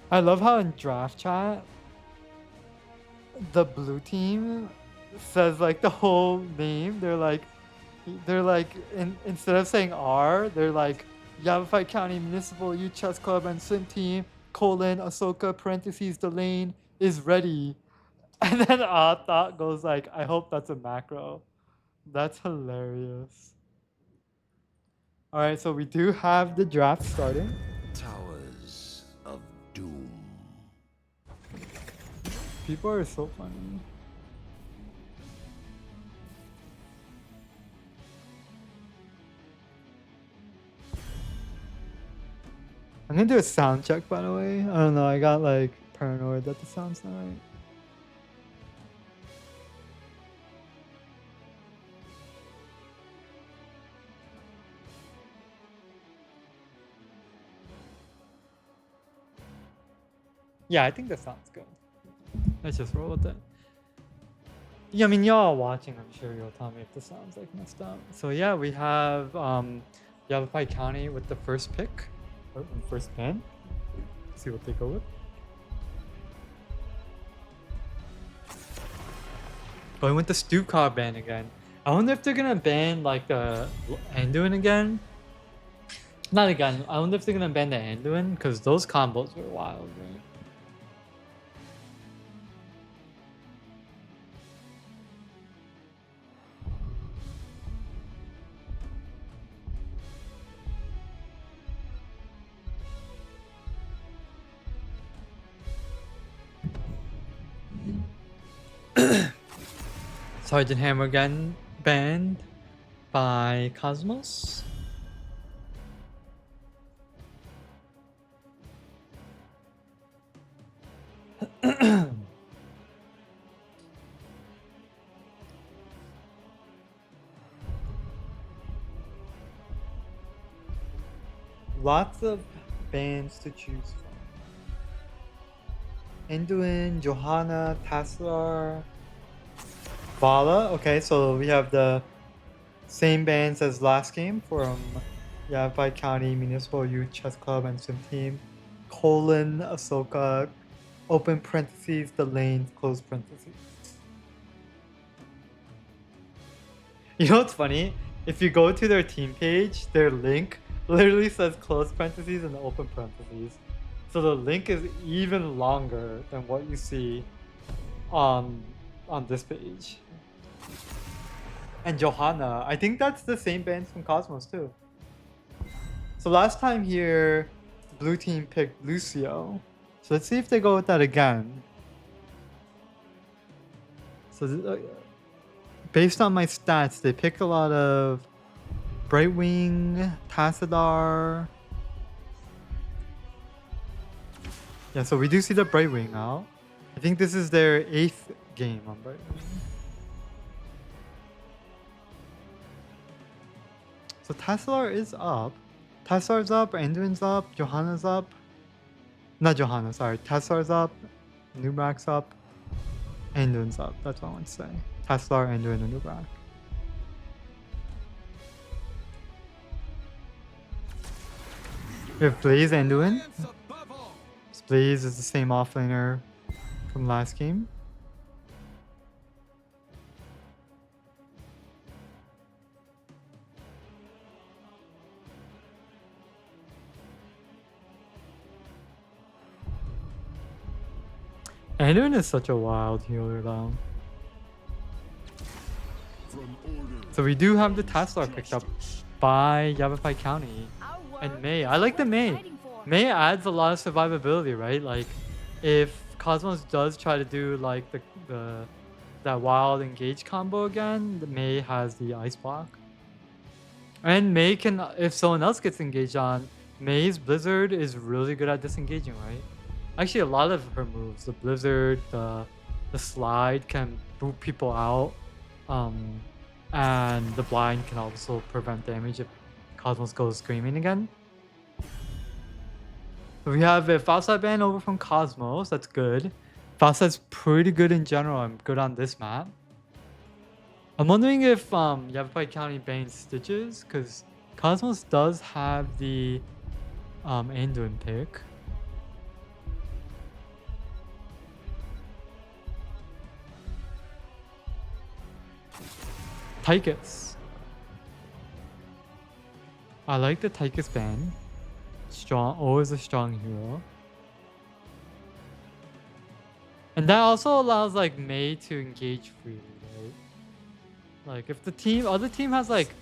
I love how in draft chat the blue team says like the whole name. They're like instead of saying R, they're like Yavapai County Municipal Youth Chess Club and Swim Team, Ahsoka, parentheses, the lane is ready. And then Thought goes like, I hope that's a macro. That's hilarious. Alright, so we do have the draft starting. Towers of Doom. People are so funny. I'm gonna do a sound check, by the way. I don't know, I got like paranoid that the sound's not right. Yeah, I think that sounds good. Let's just roll with it. Yeah, I mean, y'all are watching. I'm sure you'll tell me if the sound's like messed up. So yeah, we have Yavapai County with the first pick, or first ban. See what they go with. Going with the Stuka ban again. I wonder if they're gonna ban like the Anduin again. Not again. I wonder if they're gonna ban the Anduin because those combos were wild, right? Sergeant Hammer again banned by Cosmos. Lots of bands to choose from. Anduin, Johanna, Taslar, Vala. Okay, so we have the same bands as last game from Yavapai County Municipal Youth Chess Club and Swim Team. Ahsoka, open parentheses, the lanes, close parentheses. You know what's funny? If you go to their team page, their link literally says close parentheses and open parentheses. So the link is even longer than what you see on this page. And Johanna, I think that's the same bands from Cosmos too. So last time here, blue team picked Lucio. So let's see if they go with that again. So based on my stats, they pick a lot of Brightwing, Tassadar. Yeah, so we do see the Brightwing now. I think this is their 8th game on Brightwing. So Tassadar is up. Tassadar's up, Anduin's up, Johanna's up. Not Johanna, sorry. Tassadar's up, Nubrak's up, Anduin's up. That's what I want to say. Tassadar, Anduin, and Nubrak. We have Blaze Anduin. Blaze is the same offlaner from last game. Anduin is such a wild healer though. So we do have the Taslar picked up by Yavapai County. And May. I like the May. May adds a lot of survivability, right? Like, if Cosmos does try to do like that wild engage combo again, the May has the ice block. And May can, if someone else gets engaged on, May's Blizzard is really good at disengaging, right? Actually, a lot of her moves, the Blizzard, the Slide can boot people out, and the Blind can also prevent damage if Cosmos goes screaming again. We have a Falside ban over from Cosmos. That's good. Falside's pretty good in general. I'm good on this map. I'm wondering if Yavapai County bans Stitches, because Cosmos does have the Anduin pick. Tychus. I like the Tychus band. Strong, always a strong hero. And that also allows like Mei to engage freely, right? Like if the other team has like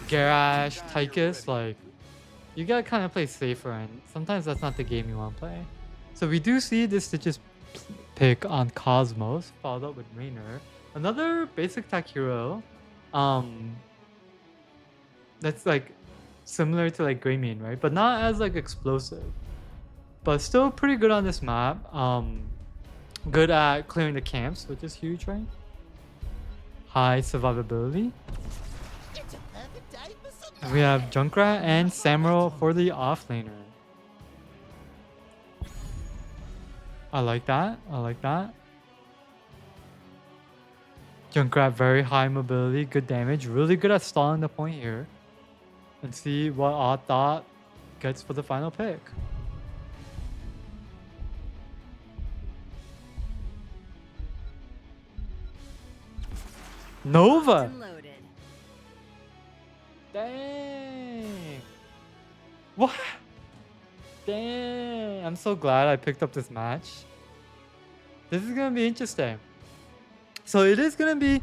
Garrosh, Tychus, like you gotta kind of play safer, and sometimes that's not the game you want to play. So we do see this Stitches pick on Cosmos, followed up with Raynor. Another basic tech hero. That's like similar to like Greymane, right? But not as like explosive. But still pretty good on this map. Good at clearing the camps, which is huge, right? High survivability. And we have Junkrat and Samuel for the offlaner. I like that. I like that. Junkrat very high mobility, good damage, really good at stalling the point here. And see what Odd Thought gets for the final pick. Nova! Dang! What? Dang! I'm so glad I picked up this match. This is gonna be interesting. So it is gonna be...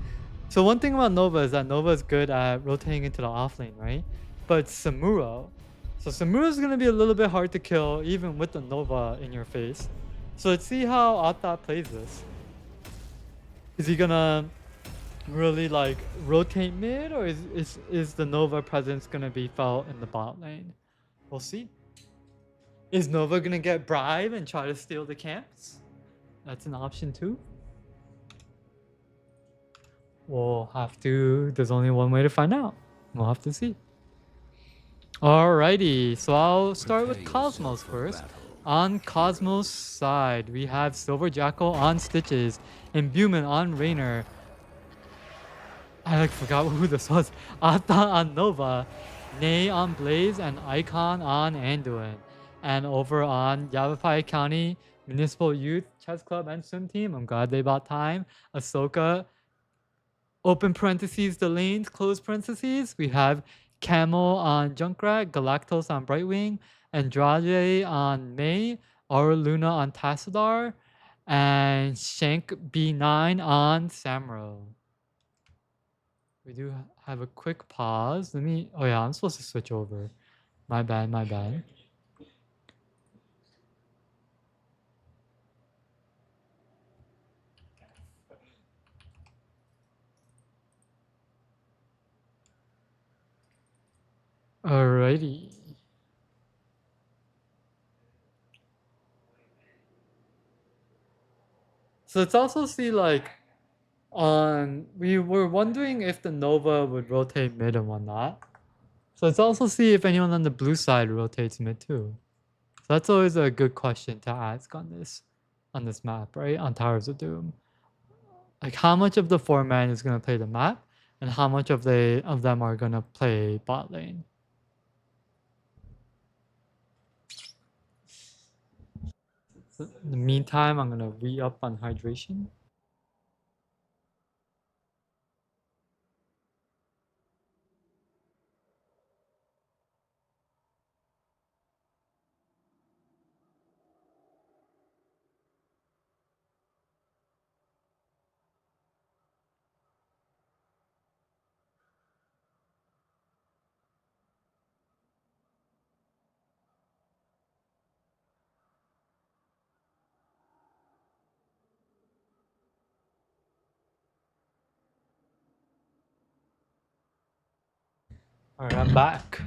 So one thing about Nova is that Nova is good at rotating into the offlane, right? But Samuro. So Samuro is gonna be a little bit hard to kill even with the Nova in your face. So let's see how Atta plays this. Is he gonna really like rotate mid, or is the Nova presence gonna be felt in the bot lane? We'll see. Is Nova gonna get bribed and try to steal the camps? That's an option too. We'll have to... There's only one way to find out. We'll have to see. Alrighty, so I'll start with Cosmos first. On Cosmos' side, we have Silver Jackal on Stitches, Imbuement on Raynor. I like forgot who this was. Atta on Nova, Nay on Blaze, and Icon on Anduin. And over on Yavapai County Municipal Youth Chess Club and Swim Team, I'm glad they bought time. Ahsoka, open parentheses, the lanes, close parentheses. We have Camel on Junkrat, Galactos on Brightwing, Andrade on May, Aura Luna on Tassadar, and Shank B9 on Samro. We do have a quick pause. Let me... Oh yeah, I'm supposed to switch over. My bad, my bad. Alrighty. So let's also see like we were wondering if the Nova would rotate mid and whatnot. So let's also see if anyone on the blue side rotates mid too. So that's always a good question to ask on this map, right? On Towers of Doom. Like how much of the 4-man is gonna play the map, and how much of them are gonna play bot lane. So in the meantime, I'm gonna re-up on hydration. Alright, I'm back.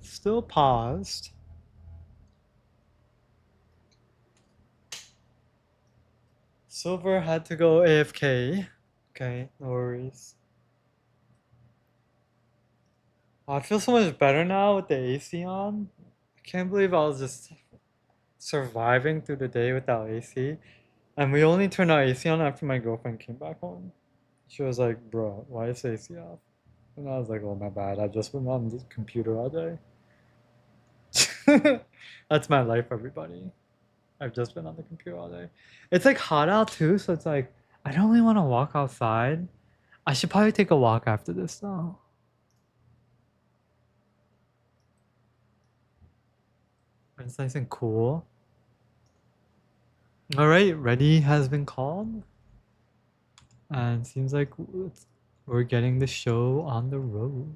Still paused. Silver had to go AFK. Okay, no worries. Oh, I feel so much better now with the AC on. I can't believe I was just surviving through the day without AC. And we only turned our AC on after my girlfriend came back home. She was like, bro, why is the AC off? And I was like, oh, my bad. I've just been on the computer all day. That's my life, everybody. I've just been on the computer all day. It's like hot out too, so it's like I don't really want to walk outside. I should probably take a walk after this though. It's nice and cool. Alright, ready has been called. And seems like we're getting the show on the road.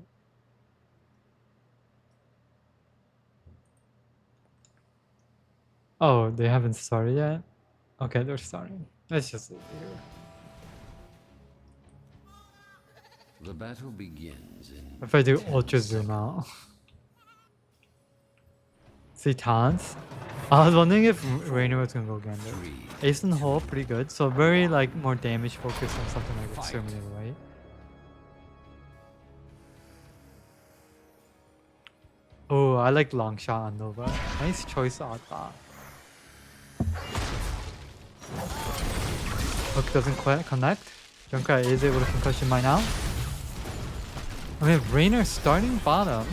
Oh, they haven't started yet? Okay, they're starting. Let's just leave it here. The battle begins in If I do 10 ultra zoom seconds. out. See taunts? I was wondering if Rainer was gonna go again. But Ace in the hole, pretty good. So very like more damage focused on something like Exterminator, right? Oh, I like long shot on Nova. Nice choice on that. Hook doesn't quite connect. Junkrat is able to concussion mine out. I mean, Rainer starting bottom.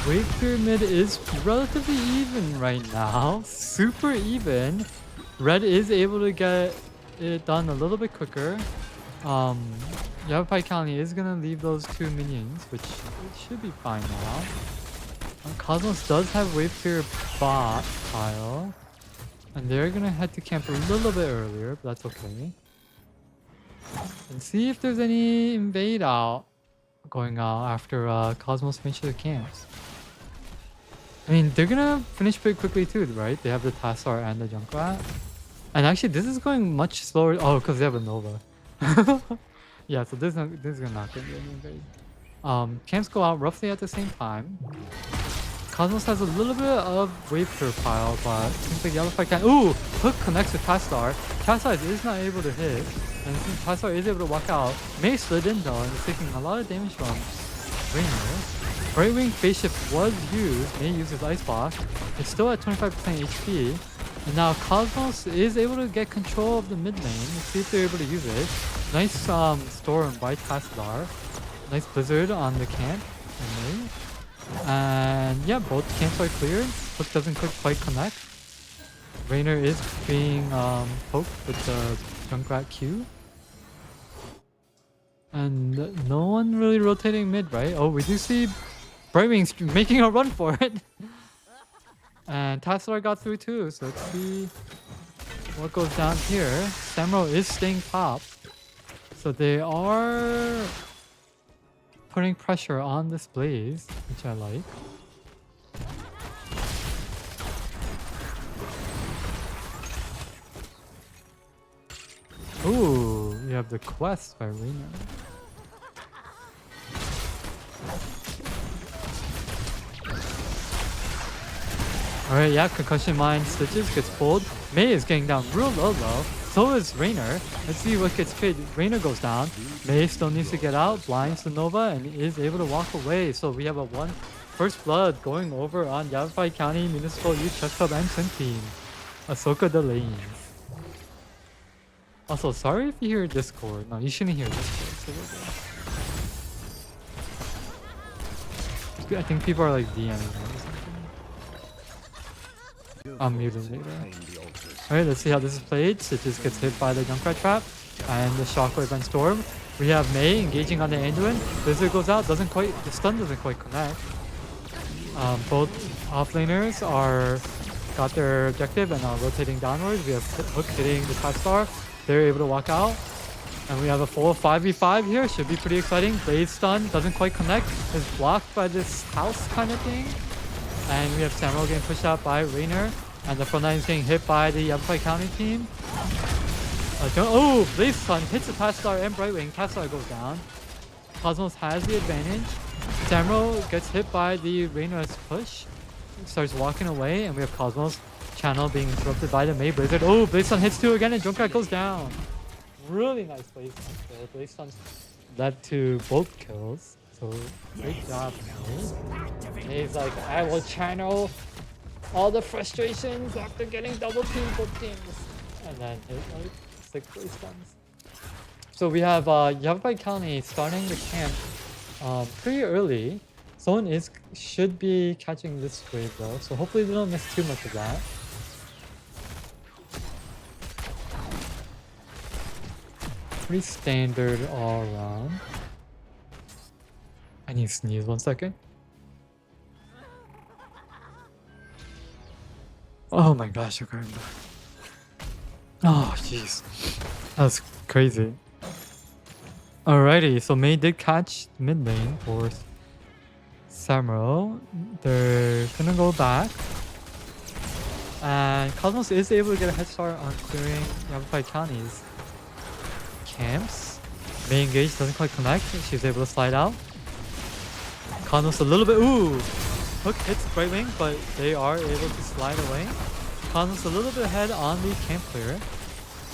Wave Pyramid is relatively even right now. Super even. Red is able to get it done a little bit quicker. Yavapai County is gonna leave those 2 minions, which it should be fine now. Cosmos does have Wave Clear bot pile. And they're gonna head to camp a little bit earlier, but that's okay. And see if there's any invade out going out after Cosmos finishes the camps. I mean, they're gonna finish pretty quickly too, right? They have the Tassar and the Junkrat. And actually, this is going much slower. Oh, because they have a Nova. Yeah, so this is not gonna be an invade. Camps go out roughly at the same time. Cosmos has a little bit of wave clear pile, but seems like Yellowfire can. Ooh! Hook connects with Tassar. Tassar is not able to hit. And since Tassar is able to walk out, May slid in though and is taking a lot of damage from Rainer. Right wing phase shift was used. May uses Ice Block. It's still at 25% HP. And now Cosmos is able to get control of the mid lane. Let's see if they're able to use it. Nice storm by Tassar. Nice blizzard on the camp. And yeah, both camps are cleared. Hook doesn't quite connect. Rainer is being poked with the Junkrat Q. And no one really rotating mid, right? Oh, we do see Brightwings making a run for it. And Tassar got through too, so let's see what goes down here. Samro is staying top. So they are putting pressure on this Blaze, which I like. Ooh, you have the quest by Rainer. Alright, yeah, concussion mine stitches gets pulled. May is getting down real low. So is Rainer. Let's see what gets traded. Rainer goes down. May still needs to get out, blinds the Nova, and is able to walk away. So we have a first blood going over on Yavapai County Municipal Youth Chess Club and Sim Team. Ahsoka the lanes. Also, sorry if you hear Discord. No, you shouldn't hear Discord. I think people are like DMing or something. I'm muted later. Alright, let's see how this is played. Stitches gets hit by the Junkrat trap and the Shockwave and Storm. We have May engaging on the Anduin. Blizzard goes out, the stun doesn't quite connect. Both offlaners got their objective and are rotating downwards. We have Hook hitting the top star. They're able to walk out. And we have a full 5v5 here. Should be pretty exciting. Blaze stun doesn't quite connect. Is blocked by this house kind of thing. And we have Samuel getting pushed out by Rainer. And the front line is getting hit by the Yavapai County team. Oh, Blaze stun hits the Tassar and Brightwing. Tassar goes down. Cosmos has the advantage. Samuel gets hit by the Rainer's push. Starts walking away. And we have Cosmos channel being interrupted by the May Blizzard. Oh, Blaze stun hits 2 again and Junkrat goes down. Really nice Blaze stun kill. Blaze stun led to both kills. So great job, May. May's like, I will channel all the frustrations after getting double team both teams. And then hit like 6 Blaze stuns. So we have Yavapai County starting the camp pretty early. Someone should be catching this wave though, so hopefully they don't miss too much of that. pretty standard all around. I need to sneeze 1 second. Oh my gosh, you're going back. Oh jeez, that's crazy. Alrighty, so Mei did catch mid lane for Samuro. They're gonna go back. And Cosmos is able to get a head start on clearing Yamapai County's camps. Mei engage doesn't quite connect. She's able to slide out. Cosmos a little bit. Ooh! Hook hits right wing, but they are able to slide away. Cosmos a little bit ahead on the camp clear.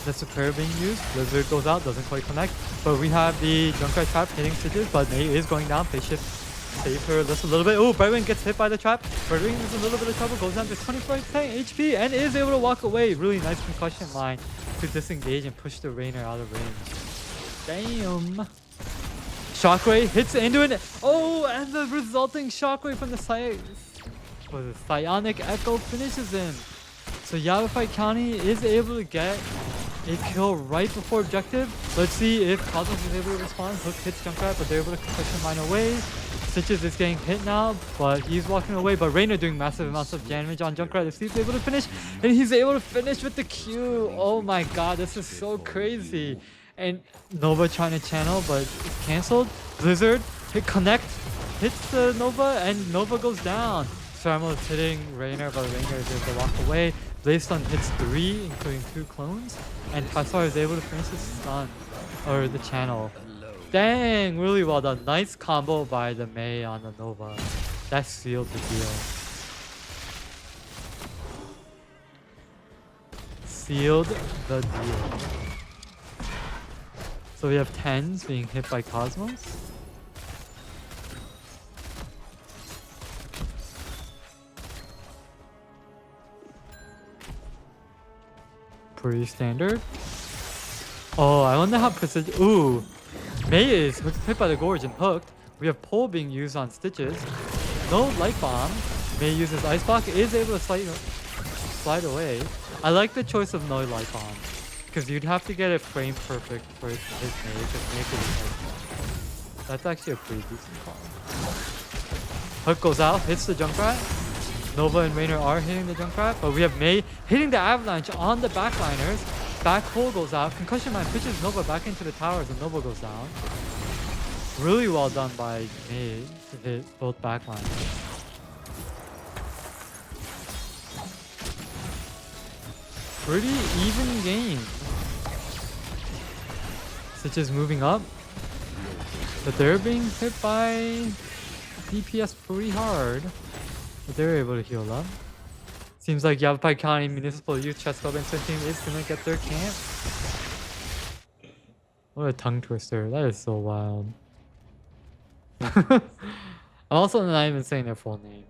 That's the prayer being used. Blizzard goes out, doesn't quite connect. But we have the Junkrat trap hitting Stitches, but Mei is going down. Phase shift save her just a little bit. Oh, Brightwing gets hit by the trap. Brightwing is a little bit of trouble, goes down to 24% HP and is able to walk away. Really nice concussion line to disengage and push the Rainer out of range. Damn. Shockwave hits into it. Oh, and the resulting shockwave from the Psionic Echo finishes him. So Yavapai County is able to get a kill right before objective. Let's see if Cosmos is able to respond. Hook hits Junkrat, but they're able to concussion mine away. Stitches is getting hit now, but he's walking away. But Rainer doing massive amounts of damage on Junkrat. If he's able to finish, and he's able to finish with the Q. Oh my god, this is so crazy. And Nova trying to channel, but it's cancelled. Blizzard hit connect, hits the Nova, and Nova goes down. Thermal is hitting Rainer, but Rainer is able to walk away. Blaze-Stun hits 3, including 2 clones. And Tassar is able to finish the stun, or the channel. Dang, really well done. Nice combo by the Mei on the Nova. That sealed the deal. Sealed the deal. So we have 10s being hit by Cosmos. Pretty standard. Oh, I wonder how precision. Ooh, Mei is hit by the gorge and hooked. We have pole being used on Stitches. No light bomb. Mei uses ice block. Is able to slide away. I like the choice of no light bomb because you'd have to get it frame perfect for it to hit Mei because Mei could use ice block. That's actually a pretty decent call. Hook goes out, hits the Junkrat. Nova and Rainer are hitting the Junkrat, but we have Mei hitting the Avalanche on the backliners. Back hole goes out. Concussion mine pushes Nova back into the towers and Nova goes down. Really well done by Mei to hit both backliners. Pretty even game. Stitches moving up, but they're being hit by DPS pretty hard. But they're able to heal up. Seems like Yavapai County Municipal Youth Chess Club and Swim Team is gonna get their camp. What a tongue twister. That is so wild. I'm also not even saying their full name.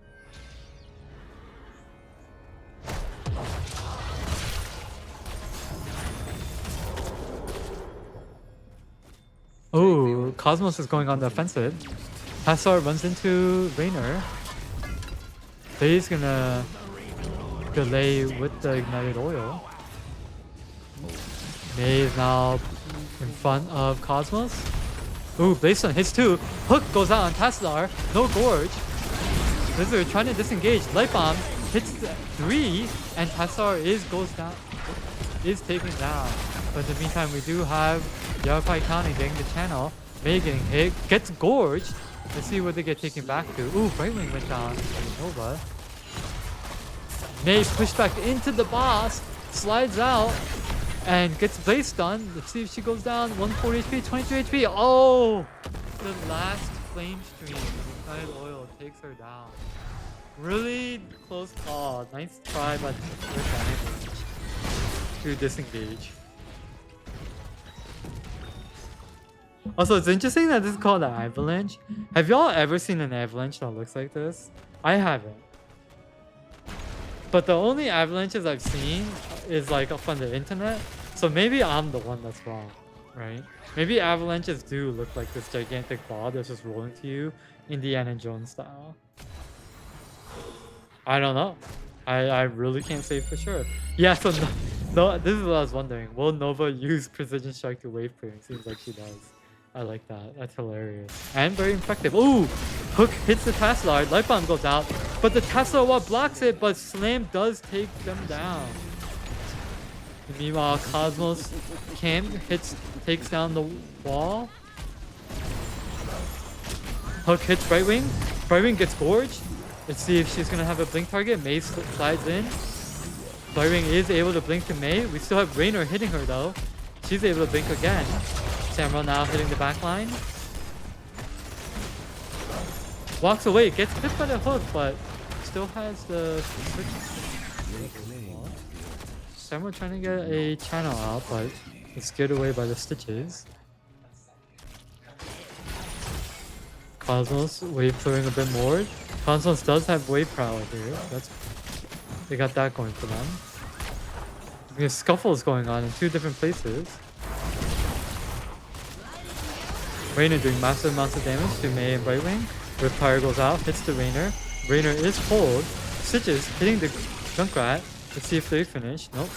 Oh, Cosmos is going on the offensive. Hassar runs into Rainer. He's gonna delay with the ignited oil. Mei is now in front of Cosmos. Ooh, Blaze-Stun hits 2. Hook goes out on Tassadar. No Gorge. Blizzard trying to disengage. Light Bomb hits 3, and Tassadar is taken down. But in the meantime, we do have Yavapai County getting the channel. Mei getting hit. Gets Gorged. Let's see what they get taken back to. Ooh, Brightwing went down. Nova. Mei pushed back into the boss, slides out, and gets Blaze-Stun. Let's see if she goes down. 140 HP, 22 HP. Oh! The last flame stream of Ignited Oil takes her down. Really close call. Nice try by the to disengage. Also, it's interesting that this is called an avalanche. Have y'all ever seen an avalanche that looks like this? I haven't. But the only avalanches I've seen is like up on the internet. So maybe I'm the one that's wrong, right? Maybe avalanches do look like this gigantic ball that's just rolling to you, Indiana Jones style. I don't know. I really can't say for sure. Yeah, so No, this is what I was wondering. Will Nova use Precision Strike to wave clear? Seems like she does. I like that. That's hilarious. And very effective. Ooh! Hook hits the Tassadar. Light Bomb goes out. But the Tassadar wall blocks it, but Slam does take them down. Meanwhile, Cosmos takes down the wall. Hook hits Right Wing. Right Wing gets gorged. Let's see if she's gonna have a blink target. Mei slides in. Right Wing is able to blink to Mei. We still have Raynor hitting her though. She's able to blink again. Samuel now hitting the back line. Walks away, gets hit by the hook, but still has the switch. Samuel trying to get a channel out, but it's scared away by the stitches. Cosmos wave clearing a bit more. Cosmos does have wave prowler here. They got that going for them. The scuffle is going on in two different places. Raynor doing massive amounts of damage to Mei and Brightwing. Riptire goes out, hits the Raynor. Raynor is pulled. Stitches hitting the Junkrat. Let's see if they finish. Nope.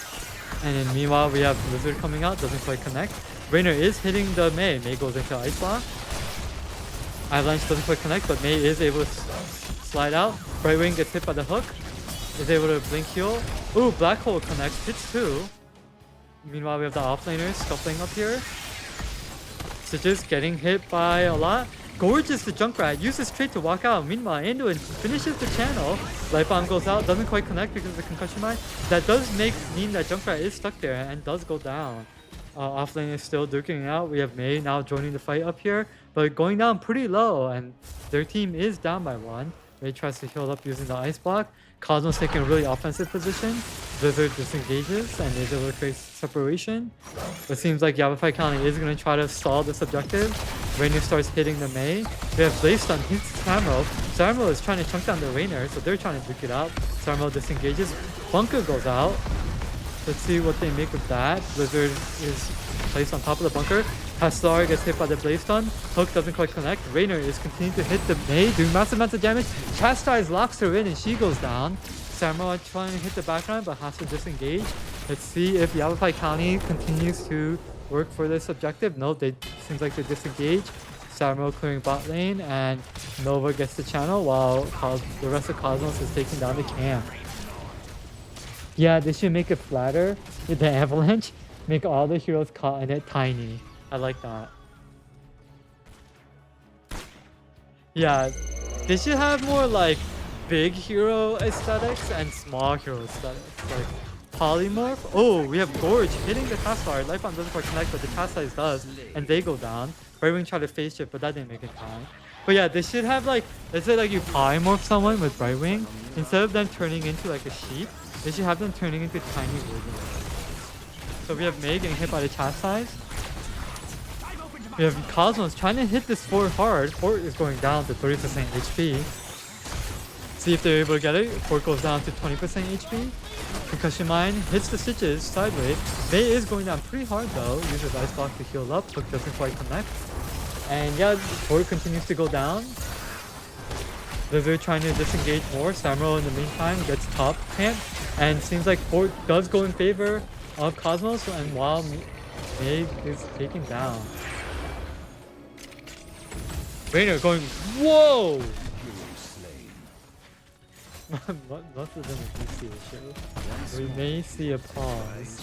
And then meanwhile we have Lizard coming out, doesn't quite connect. Raynor is hitting the Mei. Mei goes into Ice Block. Avalanche doesn't quite connect, but Mei is able to slide out. Brightwing gets hit by the hook. Is able to blink heal. Ooh, Black Hole connects, hits 2. Meanwhile we have the offlaners scuffling up here. Stitches getting hit by a lot. Gorges the Junkrat, uses trait to walk out. Meanwhile, Anduin finishes the channel. Light Bomb goes out, doesn't quite connect because of the concussion mine. That does mean that Junkrat is stuck there and does go down. Offlane is still duking it out. We have Mei now joining the fight up here, but going down pretty low, and their team is down by 1. Mei tries to heal up using the Ice Block. Cosmos taking a really offensive position. Blizzard disengages and is able to create separation. It seems like Yavafai County is going to try to stall this objective. Raynor starts hitting the Mei. We have Blaze Stun hits Samro. Samro is trying to chunk down the Raynor, so they're trying to duke it out. Samro disengages. Bunker goes out. Let's see what they make of that. Blizzard is placed on top of the bunker. Haslar gets hit by the Blaze Stun. Hook doesn't quite connect. Raynor is continuing to hit the Mei, doing massive amounts of damage. Chastise locks her in and she goes down. Samurai trying to hit the background but has to disengage. Let's see if Yavapai County continues to work for this objective. No, seems like they disengage. Samurai clearing bot lane and Nova gets the channel while the rest of Cosmos is taking down the camp. Yeah, they should make it flatter with the avalanche. Make all the heroes caught in it tiny. I like that. Yeah, they should have more like big hero aesthetics and small hero aesthetics. Like polymorph. Oh, we have Gorge hitting the Taskbar. Life Bomb doesn't quite connect, but the Taskbar does, and they go down. Brightwing tried to phase shift, but that didn't make it time. But yeah, they should have like, let's say like you polymorph someone with Brightwing, instead of them turning into like a sheep, they should have them turning into tiny versions. So we have Mei getting hit by the Chastise. We have Cosmos trying to hit this Fort hard. Fort is going down to 30% HP. See if they're able to get it. Fort goes down to 20% HP. Concussion Mine hits the Stitches sideways. Mei is going down pretty hard though. Uses Ice Block to heal up. Hook doesn't quite connect. And yeah, Fort continues to go down. Blizzard trying to disengage more. Samuro in the meantime gets top camp. And seems like Fort does go in favor of Cosmos. And while Mei is taken down. Raynor going, whoa! Most of them are DC issue. We may see a pause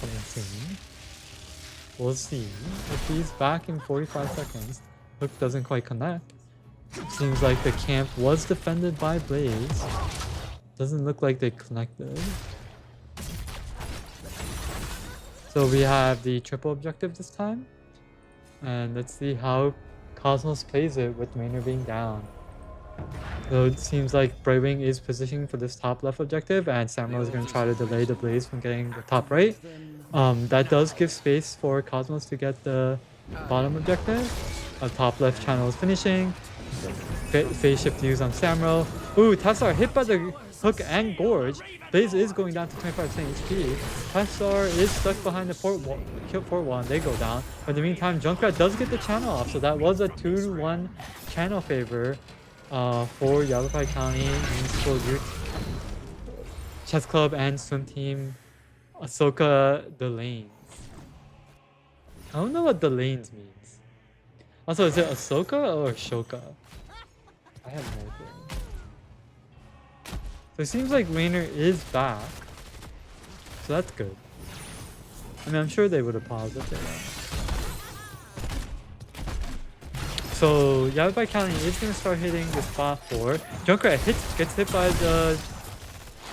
coming soon. We'll see. If he's back in 45 seconds, Hook doesn't quite connect. Seems like the camp was defended by Blaze. Doesn't look like they connected. So we have the triple objective this time. And let's see how Cosmos plays it with Raynor being down. So it seems like Brightwing is positioning for this top left objective and Samurai is going to try to delay the Blaze from getting the top right. That does give space for Cosmos to get the bottom objective. Top left channel is finishing. Phase shift used on Samurai. Ooh, Tassar hit by the Hook and Gorge. Blaze is going down to 25% HP. Tassar is stuck behind the Fort wall and they go down. But in the meantime, Junkrat does get the channel off, so that was a 2-1 channel favor for Yavapai County Municipal Youth Chess Club and Swim Team Ahsoka the lanes. I don't know what the lanes means. Also, is it Ahsoka or Ashoka? I have no clue. So it seems like Rainer is back. So that's good. I mean, I'm sure they would have paused if they were. So Yabai County is going to start hitting this bot 4. Junkrat gets hit by the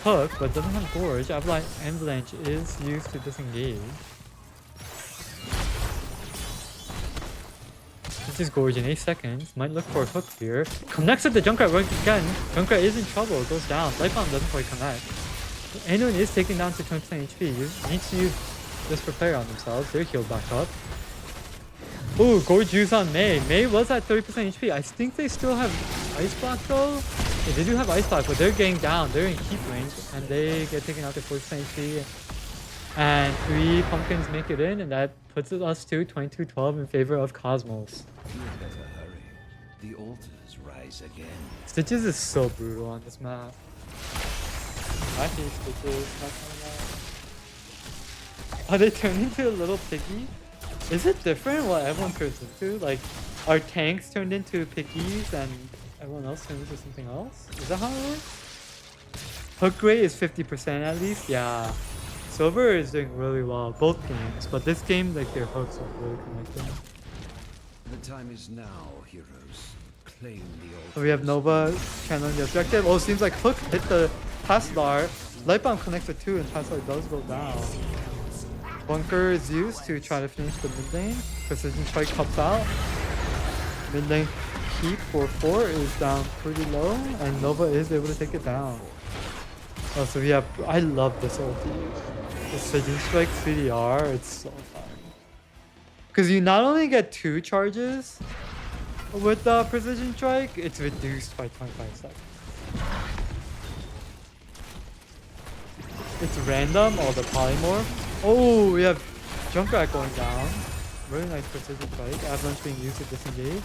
hook, but doesn't have Gorge. Avalanche is used to disengage. This is Gorge in 8 seconds. Might look for a hook here. Connects with the Junkrat right again. Junkrat is in trouble. Goes down. Lightbomb doesn't quite connect. Anyone is taken down to 20% HP. Needs to use this repair on themselves. They're healed back up. Ooh, Gorge use on Mei. Mei was at 30% HP. I think they still have Ice Block though. Yeah, they do have Ice Block, but they're getting down. They're in keep range, and they get taken out to 40% HP. And 3 pumpkins make it in, and that puts us to 22-12 in favor of Cosmos. You better hurry. The altars rise again. Stitches is so brutal on this map. I hate Stitches. Are they turning into a little piggy? Is it different what everyone turns into? Like, are tanks turned into piggies and everyone else turns into something else? Is that how it works? Hook rate is 50% at least? Yeah. Silver is doing really well, both games, but this game, like, their hooks are really connecting. The time is now, heroes. Claim the altars. So we have Nova channeling the objective. Oh, it seems like Hook hit the Tassadar. Lightbomb connects with 2 and Tassadar does go down. Bunker is used to try to finish the mid lane. Precision Strike cups out. Mid lane keep for 4 is down pretty low, and Nova is able to take it down. Oh, so we have. I love this ulti. The Precision Strike CDR, it's so fun. Because you not only get 2 charges with the Precision Strike, it's reduced by 25 seconds. It's random, all the polymorph. Oh, we have Junkrat going down. Really nice Precision Strike. Avalanche being used to disengage.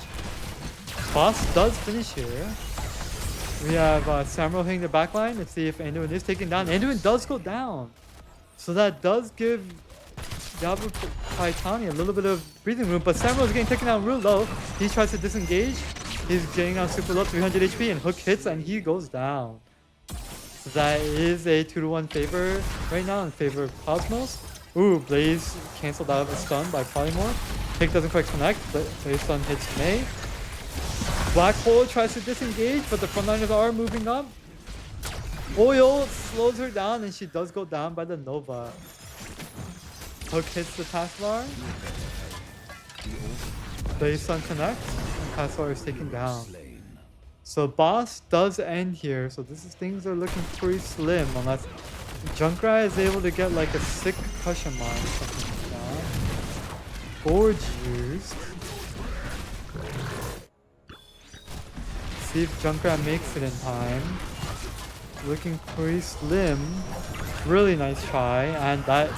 Boss does finish here. We have Samuel hitting the backline. Let's see if Anduin is taken down. Anduin does go down. So that does give Yabu Paitani a little bit of breathing room. But Samuel's getting taken down real low. He tries to disengage. He's getting down super low, 300 HP, and Hook hits and he goes down. So that is a 2-1 favor right now in favor of Cosmos. Ooh, Blaze canceled out of a stun by Polymorph. Pick doesn't quite connect, but Blaze stun hits Mei. Black Hole tries to disengage, but the frontliners are moving up. Oil slows her down, and she does go down by the Nova. Hook hits the Taslar. Blaze stun connects, and Taslar is taken down. So boss does end here, so things are looking pretty slim unless Junkrat is able to get like a sick cushion line or something like that. Gorge used. See if Junkrat makes it in time. Looking pretty slim. Really nice try, and that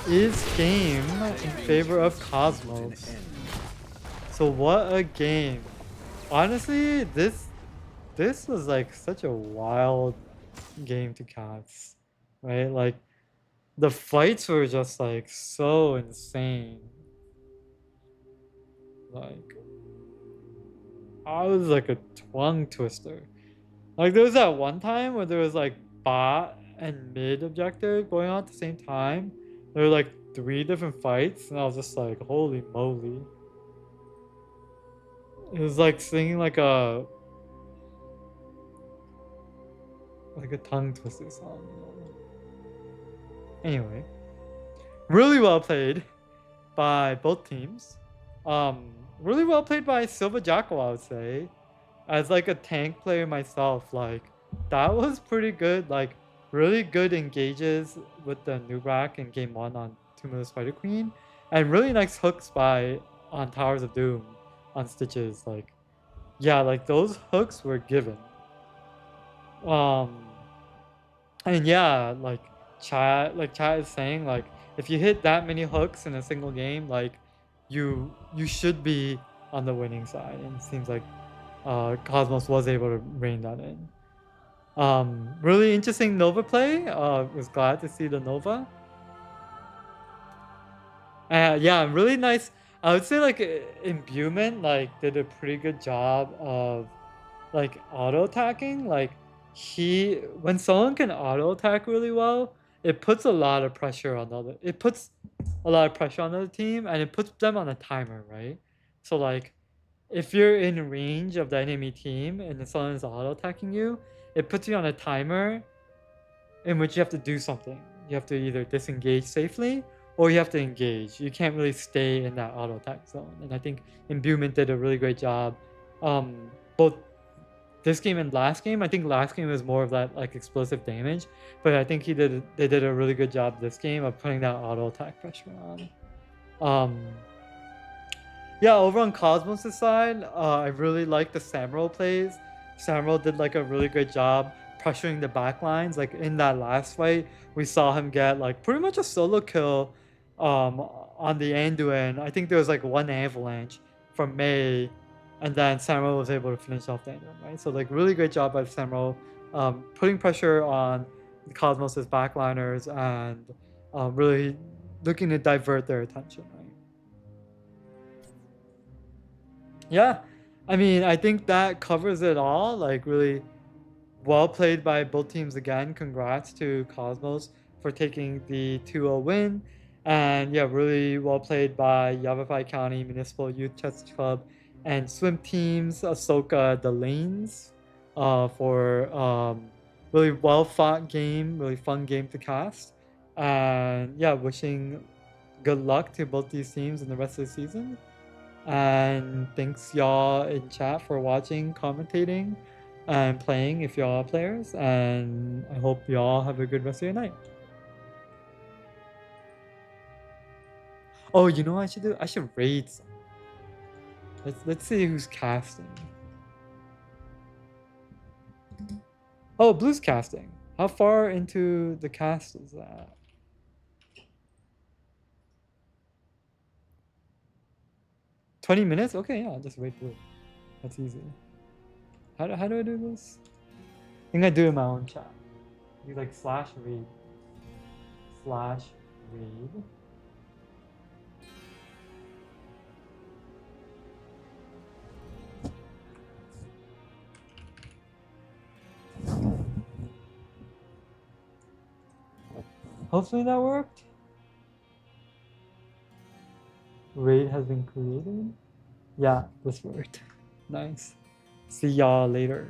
is game in favor of Cosmos. So what a game. Honestly, this was like such a wild game to cast, right? Like the fights were just like so insane. Like I was like a tongue twister. Like there was that one time where there was like bot and mid objective going on at the same time. There were like 3 different fights, and I was just like, holy moly. It was like singing like a tongue twister song. Anyway, really well played by both teams. Really well played by Silva Jackal, I would say. As like a tank player myself, like that was pretty good. Like really good engages with the Nubrak in game 1 on Tomb of the Spider Queen, and really nice hooks on Towers of Doom on Stitches. Like yeah, like those hooks were given. And yeah, like chat is saying, like if you hit that many hooks in a single game, like you should be on the winning side, and it seems like Cosmos was able to rein that in. Really interesting Nova play. Was glad to see the Nova. Yeah, really nice. I would say like imbuement like did a pretty good job of like auto attacking. Like he when someone can auto attack really well, it puts a lot of pressure on the other. It puts a lot of pressure on the team and it puts them on a timer, right? So like if you're in range of the enemy team and someone is auto attacking you, it puts you on a timer in which you have to do something. You have to either disengage safely or you have to engage. You can't really stay in that auto attack zone. And I think Imbuement did a really great job. Both this game and last game. I think last game was more of that like explosive damage, but I think they did a really good job this game of putting that auto attack pressure on. Um, yeah, over on Cosmos' side, I really like the Samro plays. Samro did like a really good job pressuring the back lines. Like in that last fight, we saw him get like pretty much a solo kill on the Anduin. I think there was like one avalanche from May, and then Samro was able to finish off the Anduin, right? So like really great job by Samro, putting pressure on the Cosmos' backliners and really looking to divert their attention, right? Yeah, I mean, I think that covers it all. Like, really well played by both teams again. Congrats to Cosmos for taking the 2-0 win. And yeah, really well played by Yavapai County Municipal Youth Chess Club and swim teams, Ahsoka, the lanes, for really well fought game, really fun game to cast. And yeah, wishing good luck to both these teams in the rest of the season. And thanks y'all in chat for watching, commentating, and playing if y'all are players. And I hope y'all have a good rest of your night. Oh, you know what I should do? I should raid some. Let's see who's casting. Oh, Blue's casting. How far into the cast is that? 20 minutes? Okay, yeah, I'll just wait Blue. That's easy. How do I do this? I think I do it in my own chat. You like /read. /read. Hopefully that worked. Raid has been created. Yeah, this worked. Nice. See y'all later.